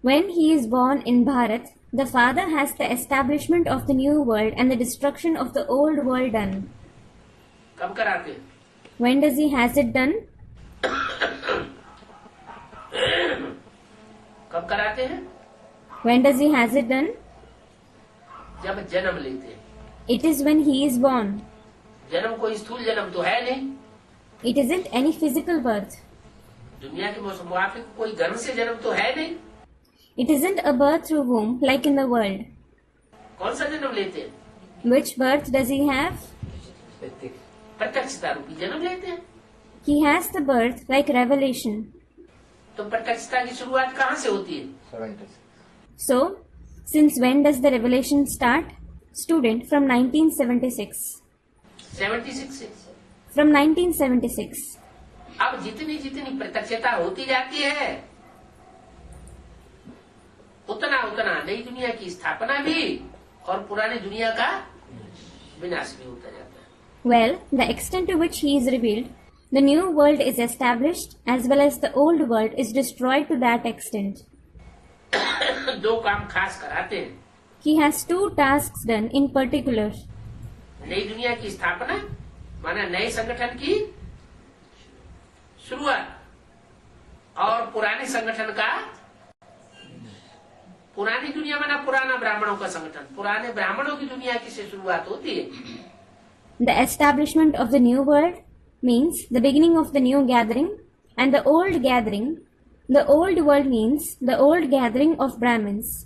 When he is born in Bharat, the father has the establishment of the new world and the destruction of the old world done. कब कराते हैं? When does he has it done? कब कराते हैं? When does he has it done? जब जन्म लेते हैं। It is when he is born. जन्म कोई स्थूल जन्म तो है नहीं, It isn't any physical birth. दुनिया के मौसम मुआफिक कोई गर्भ से जन्म तो है नहीं। It isn't a birth through womb like in the world. कौन सा जन्म लेते हैं? Which birth does he have? प्रत्यक्षता रूपी जन्म लेते हैं। He has the birth like revelation. तो प्रत्यक्षता की शुरुआत कहाँ से होती है? So, since when does the revelation start? Student, from 1976. 76 से। From 1976. अब जितनी जितनी प्रत्यक्षता होती जाती है उतना उतना नई दुनिया की स्थापना भी और पुरानी दुनिया का विनाश भी होता जाता Well, the extent to which he is revealed, the new world is established as well as the old world is destroyed to that extent. है। दो काम खास कराते हैं, He has two tasks done in particular. नई दुनिया की स्थापना माना नए संगठन की शुरुआत और पुराने संगठन का, पुरानी दुनिया माना पुराना ब्राह्मणों का संगठन, पुराने ब्राह्मणों की दुनिया की से शुरुआत होती है। The establishment of the new world means the beginning of the new gathering, and the old gathering, the old world means the old gathering of Brahmins.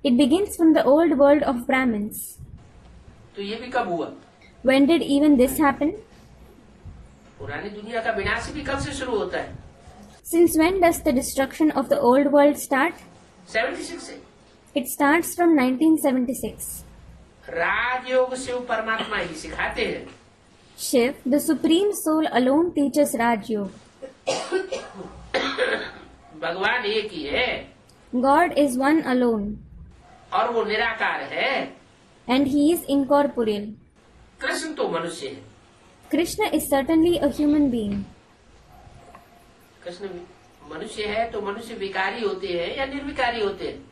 It begins from the old world of Brahmins. तो ये भी कब हुआ? When did even this happen? पुरानी दुनिया का विनाश भी कब से शुरू होता है? Since when does the destruction of the old world start? 76 से। It starts from 1976. राजयोग शिव परमात्मा ही सिखाते हैं। Shiv, the Supreme Soul alone teaches Raj Yoga. भगवान एक ही है God is one alone, और वो निराकार है। and he is incorporeal. Krishna तो मनुष्य है। Krishna is certainly a human being. Krishna मनुष्य है तो मनुष्य विकारी होते हैं या निर्विकारी होते हैं?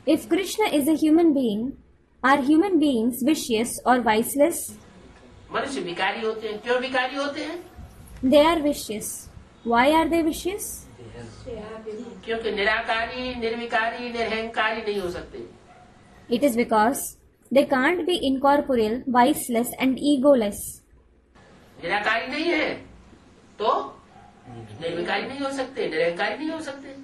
If Krishna is a human being, are human beings vicious or viceless? मनुष्य विकारी होते हैं। क्यों विकारी होते हैं? They are vicious. Why are they vicious? क्योंकि निराकारी, निर्विकारी, निरहंकारी नहीं हो सकते। It is because they can't be incorporeal, viceless and egoless. निराकारी नहीं है तो निर्विकारी नहीं हो सकते, निरहंकारी नहीं हो सकते।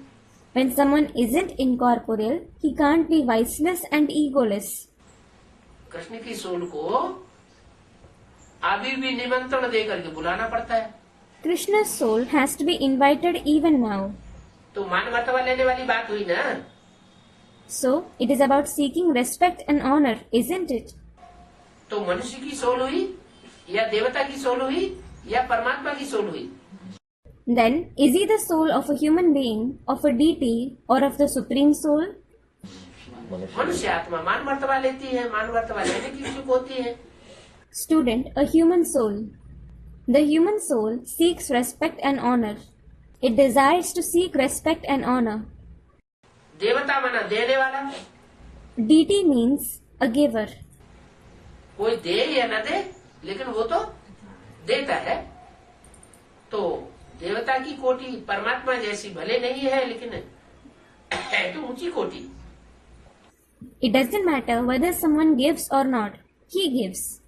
When someone isn't incorporeal, he can't be viceless and egoless. Krishna की सोल को अभी भी निमंत्रण दे करके बुलाना पड़ता है। Krishna's soul has to be invited even now. तो मान मर्तबा लेने वाली बात हुई ना। So, it is about seeking respect and honor, isn't it? तो मनुष्य की सोल हुई या देवता की सोल हुई या परमात्मा की सोल हुई? Then, is he the soul of a human being, of a deity, or of the supreme soul? मनुष्य आत्मा मान मर्तबा लेती है, मान मर्तबा लेने की इच्छुक होती है। Student, a human soul. The human soul seeks respect and honor. It desires to seek respect and honor. देवता माना देने वाला। Deity means a giver. कोई दे या न दे, लेकिन वो तो देता है। तो देवता की कोटि परमात्मा जैसी भले नहीं है, लेकिन है तो ऊंची कोटि। It doesn't matter whether someone gives or not, he gives.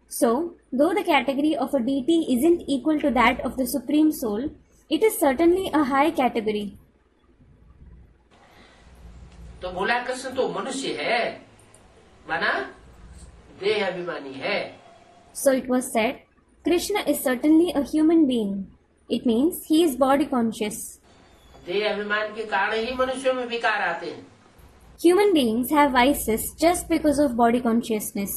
So, though the category of a deity isn't equal to that of the Supreme Soul, it is certainly a high category. तो बोला कृष्ण तो मनुष्य है, माना देह अभिमानी है। So it was said, Krishna is certainly a human being. It means he is body conscious. देह अभिमान के कारण ही मनुष्यों में विकार आते हैं। Human beings have vices just because of body consciousness.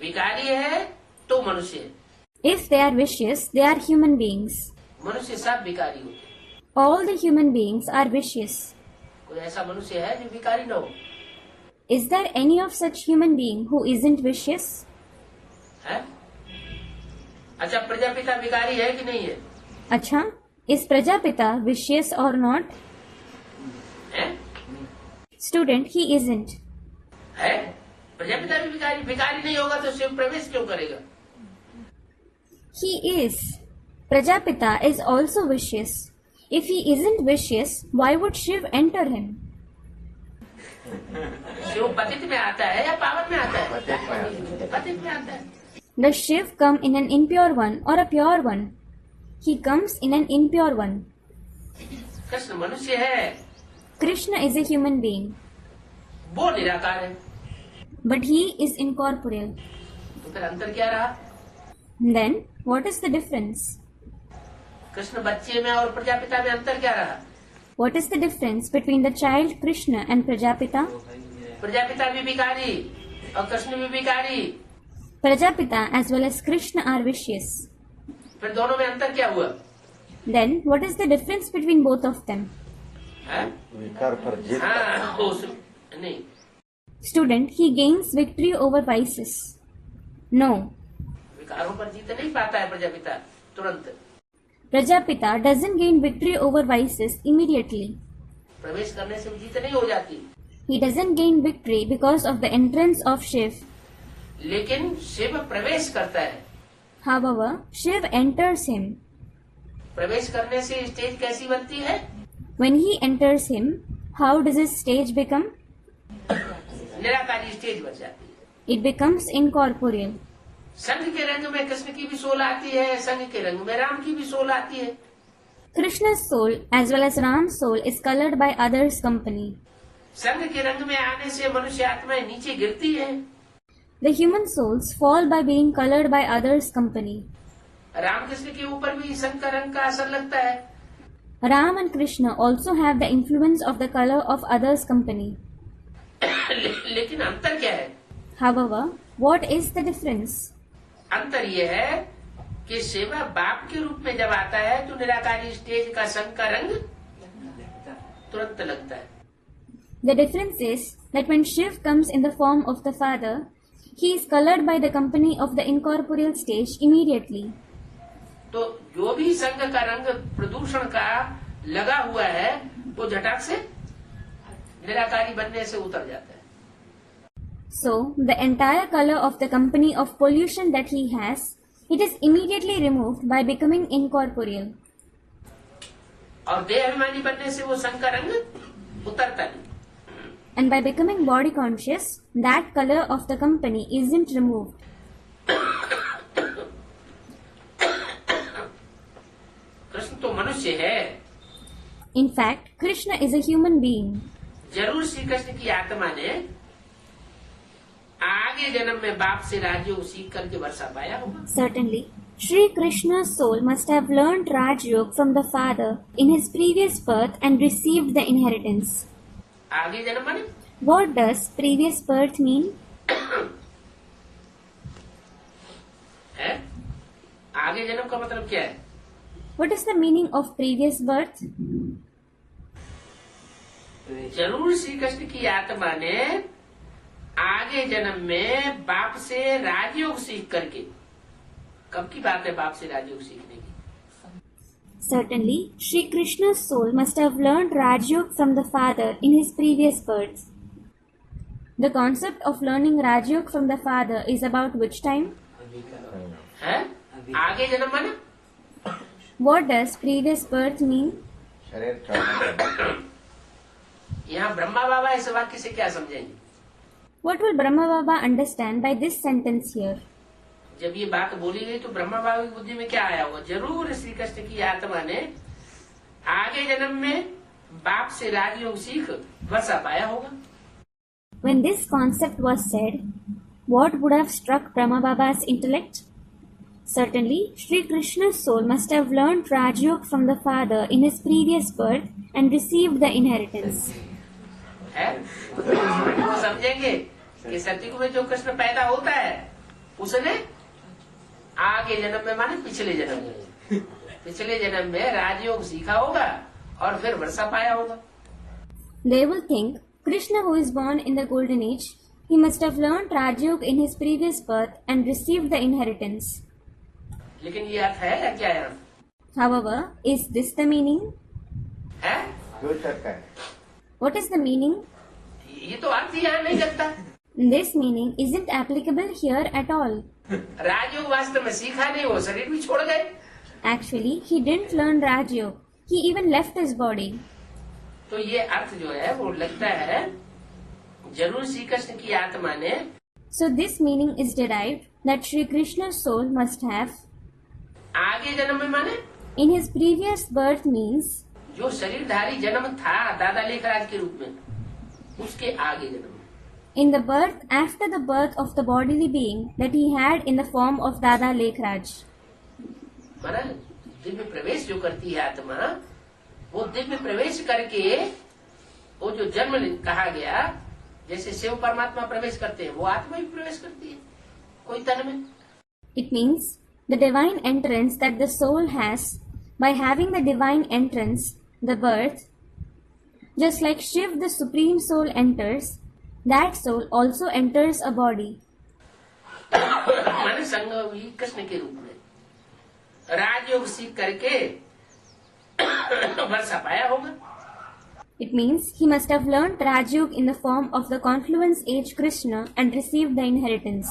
विकारी है तो मनुष्य है। If they are vicious, they are human beings. मनुष्य सब विकारी होते हैं। All the human beings are vicious. कोई ऐसा मनुष्य है जो विकारी न हो? Is there any of such human being who isn't vicious? है? अच्छा, प्रजापिता विकारी है कि नहीं है? अच्छा, is Prajapita vicious or not? है? Student, he isn't. है? प्रजापिता भी विकारी नहीं होगा तो शिव प्रवेश क्यों करेगा? He is. Prajapita is also vicious. If he isn't vicious, why would Shiv enter him? Shiv पतित में आता है या पावन में आता है? पतित में आता है। Does Shiv come in an impure one or a pure one? He comes in an impure one. Krishna मनुष्य है, Krishna is a human being, वो निराकार है। but he is incorporeal. तो फिर अंतर क्या रहा? Then, what is the difference? Krishna बच्चे में और प्रजापिता में अंतर क्या रहा? What is the difference between the child Krishna and Prajapita? Prajapita भी विकारी और कृष्ण भी विकारी। Prajapita as well as Krishna are vicious. फिर दोनों में अंतर क्या हुआ? Then, what is the difference between both of them? है? विकार पर जीत। हाँ, नहीं। Student, he gains victory over vices. No. विकारों पर जीत नहीं पाता है प्रजापिता तुरंत। Prajapita doesn't gain victory over vices immediately. प्रवेश करने से जीत नहीं हो जाती। He doesn't gain victory because of the entrance of Shiv. लेकिन शिव प्रवेश करता है। However, Shiv enters him. प्रवेश करने से स्टेज कैसी बनती है? When he enters him, how does his stage become? निराकारी स्टेज बन जाती है। It becomes incorporeal. संघ के रंग में कृष्ण की भी सोल आती है, संघ के रंग में राम की भी सोल आती है। Krishna's soul as well as Ram's soul is colored by others' company. संघ के रंग में आने से मनुष्य आत्माएं नीचे गिरती है। The human souls fall by being colored by others' company. Ram Krishna के ऊपर भी संघ का रंग का असर लगता है। Ram and Krishna also have the influence of the color of others' company. लेकिन अंतर क्या है? However, what is the difference? अंतर यह है कि शिव बाप के रूप में जब आता है तो निराकारी स्टेज का संघ का रंग तुरंत लगता है। The difference is that when Shiv comes in the form of the Father, he is colored by the company of the incorporeal stage immediately. तो जो भी संघ का रंग प्रदूषण का लगा हुआ है वो झटाक से निराकारी बनने से उतर जाता है। So, the entire color of the company of pollution that he has, it is immediately removed by becoming incorporeal. और देह अभिमानी बनने से वो संघ का रंग उतरता नहीं। And by becoming body conscious, that color of the company isn't removed. Krishna तो मनुष्य है, In fact, Krishna is a human being. जरूर श्री कृष्ण की आत्मा ने आगे जन्म में बाप से राजयोग सीख करके वर्षा पाया होगा। Certainly, Sri Krishna's soul must have learnt Raj Yoga from the father in his previous birth and received the inheritance. आगे जन्म माने What does previous birth mean? है, आगे जन्म का मतलब क्या है? What is the meaning of previous birth? जरूर श्री कृष्ण की आत्मा ने आगे जन्म में बाप से राजयोग सीख करके, कब की बात है बाप से राजयोग सीखने की? Certainly, Sri Krishna's soul must have learnt Raj Yoga from the father in his previous births. The concept of learning Raj Yoga from the father is about which time? है, आगे जन्म माने What does previous birth mean? शरीर छोड़ना। यहाँ ब्रह्मा बाबा इस वाक्य से क्या समझेंगे? What will Brahma Baba understand by this sentence here? जब ये बात बोली गई तो ब्रह्मा बाबा की बुद्धि में क्या आया होगा? जरूर श्री कृष्ण की आत्मा ने आगे जन्म में बाप से राजयोग सीख वर्षा पाया होगा। When this concept was said, what would have struck Brahma Baba's intellect? Certainly, Sri Krishna's soul must have learnt Raj Yoga from the father in his previous birth and received the inheritance. है, तो समझेंगे कि सतयुग में जो कृष्ण पैदा होता है उसने आगे जन्म में माने पिछले जन्म में राजयोग सीखा होगा और फिर वर्षा पाया होगा। They will think Krishna, who is born in the golden age, he must have learnt Raj Yoga in his previous birth and received the inheritance. लेकिन ये अर्थ है या क्या है? However, is this the meaning? है, जो चक्का है। What is the meaning? ये तो अर्थ यहाँ नहीं लगता। This meaning isn't applicable here at all. राजयोग वास्तव में सीखा नहीं, वो शरीर भी छोड़ गए। Actually, he didn't learn Raj Yoga. He even left his body. तो ये अर्थ जो है वो लगता है जरूर श्री कृष्ण की आत्मा ने So this meaning is derived that Sri Krishna's soul must have, आगे जन्म में माने in his previous birth means जो शरीरधारी जन्म था दादा लेखराज के रूप में, उसके आगे जन्म में, in the birth after the birth of the bodily being that he had in the form of Dada Lekhraj. माना दिव्य प्रवेश जो करती है आत्मा, वो दिव्य प्रवेश करके वो जो जन्म कहा गया, जैसे शिव परमात्मा प्रवेश करते हैं वो आत्मा भी प्रवेश करती है कोई तन में। It means the divine entrance that the soul has by having the divine entrance, the birth. Just like Shiv, the supreme soul enters, that soul also enters a body. माने संगम कृष्ण के रूप में राजयोग सीख करके वर्षा पाया होगा। It means he must have learnt Rajyog in the form of the confluence age Krishna and received the inheritance.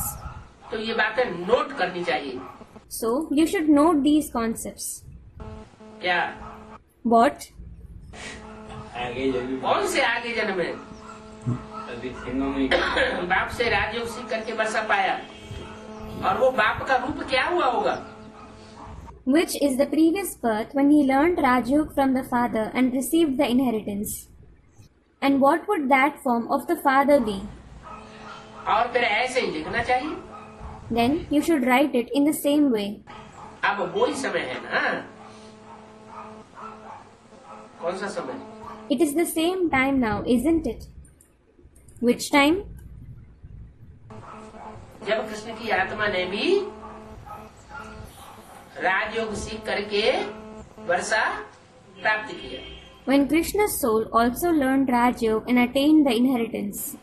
तो ये बातें नोट करनी चाहिए। So, you should note these concepts. क्या? What? आगे जरूर कौन से आगे जन्म में अभी सिंगों में बाप से राजयोग सीख करके वर्षा पाया, और वो बाप का रूप क्या हुआ होगा? Which is the previous birth when he learnt Rajyog from the father and received the inheritance. And what would that form of the father be? और फिर ऐसे ही लिखना चाहिए। Then you should write it in the same way. अब वो ही समय है ना? कौन सा समय? It is the same time now, isn't it? Which time? जब कृष्ण की आत्मा ने भी राजयोग सीख करके वर्षा प्राप्त किया। When Krishna's soul also learned Rajyog and attained the inheritance.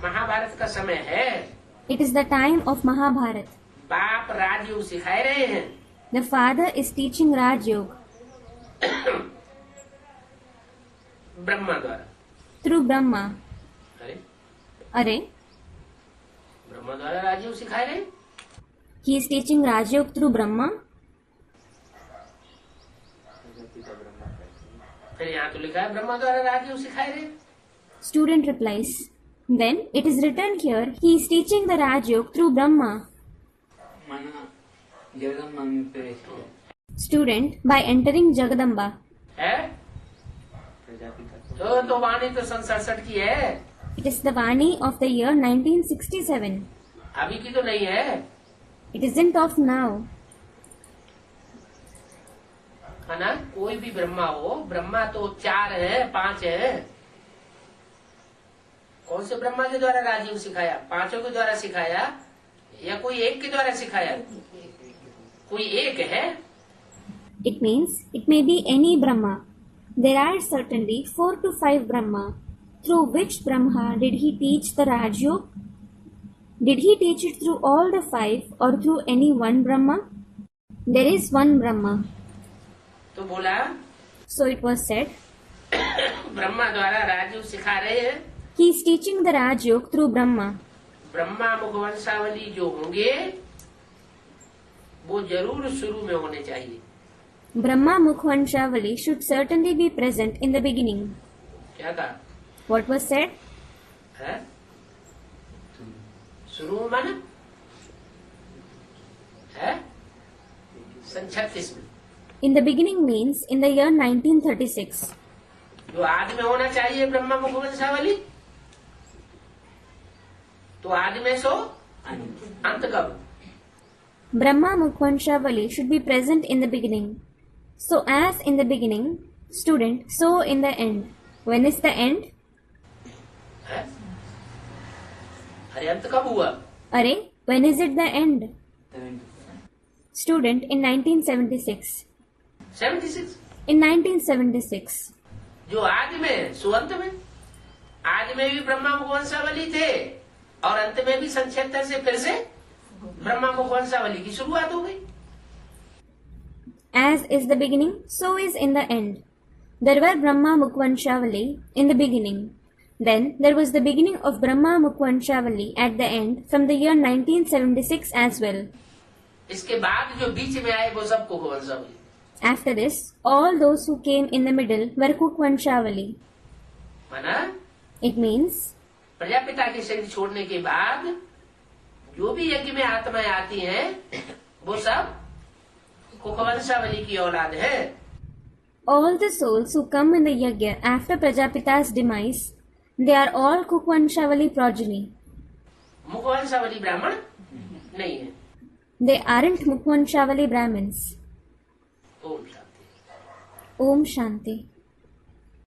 Mahabharat का समय है, It is the time of Mahabharata. बाप राजयोग सिखाए रहे हैं। The father is teaching Rajyog Brahma द्वारा। through Brahma. अरे, Are, ब्रह्मा द्वारा राजयोग सिखाए रहे। he is teaching Rajyog through Brahma. फिर यहाँ तो लिखा है ब्रह्मा द्वारा राजयोग सिखाए रहे। Student replies, then it is written here, he is teaching the Raj Yoga through Brahma. माना जगदम्बा में प्रवेश किया। Student, by entering Jagadamba. है तो वाणी तो सन 67 की है, It is the Vani of the year 1967. अभी की तो नहीं है, It isn't of now. है ना। कोई भी ब्रह्मा हो, ब्रह्मा तो 4 है 5 है। कौन से ब्रह्मा के द्वारा राजीव सिखाया? 5 के द्वारा सिखाया या कोई एक के द्वारा सिखाया? कोई एक है। It means it may be any Brahma. There are certainly 4 to 5 Brahma. Through which Brahma did he teach the Raj Yoga? Did he teach it through all the 5 or through any one Brahma? There is one Brahma. तो बोला So it was said, Brahma द्वारा राजीव सिखा रहे हैं। he is teaching the Raj Yoga through Brahma. Brahma मुखवंशावली जो होंगे वो जरूर शुरू में होने चाहिए। Brahma Mukhvanshavali should certainly be present in the beginning. क्या कहा What was said? है? शुरू में माना है सन 36 में। In the beginning means in the year 1936. जो आदि में होना चाहिए ब्रह्मा मुखवंशावली, तो आदि में सो अंत कब? Brahma Mukhvanshavali should be present in the beginning. So as in the beginning, student, so in the end. When is the end? है? अरे अंत कब हुआ? Array, when is it the end? Student, in 1976. 76। In 1976. जो आदि में सो अंत में। आदि में भी ब्रह्मा मुखवंशावली थे और अंत में भी सन 76 से फिर से ब्रह्मा मुखवंशावली की शुरुआत हो गई। As is the beginning, so is in the end. There were Brahma Mukhvanshavali in the beginning. Then there was the beginning of Brahma Mukhvanshavali at the end from the year 1976 as well. इसके बाद जो बीच में आए वो सब मुखवंशावली। After this, all those who came in the middle were Kukhvanshavali. माना It means Prajapita के शरीर छोड़ने के बाद जो भी यज्ञ में आत्माएं आती हैं वो सब कुखवंशावली की औलाद है। all the souls who come in the yajna after Prajapita's demise, they are all Kukhvanshavali progeny. मुखवंशावली ब्राह्मण नहीं है। They aren't Mukhvanshavali Brahmins. Om Shanti. Om Shanti.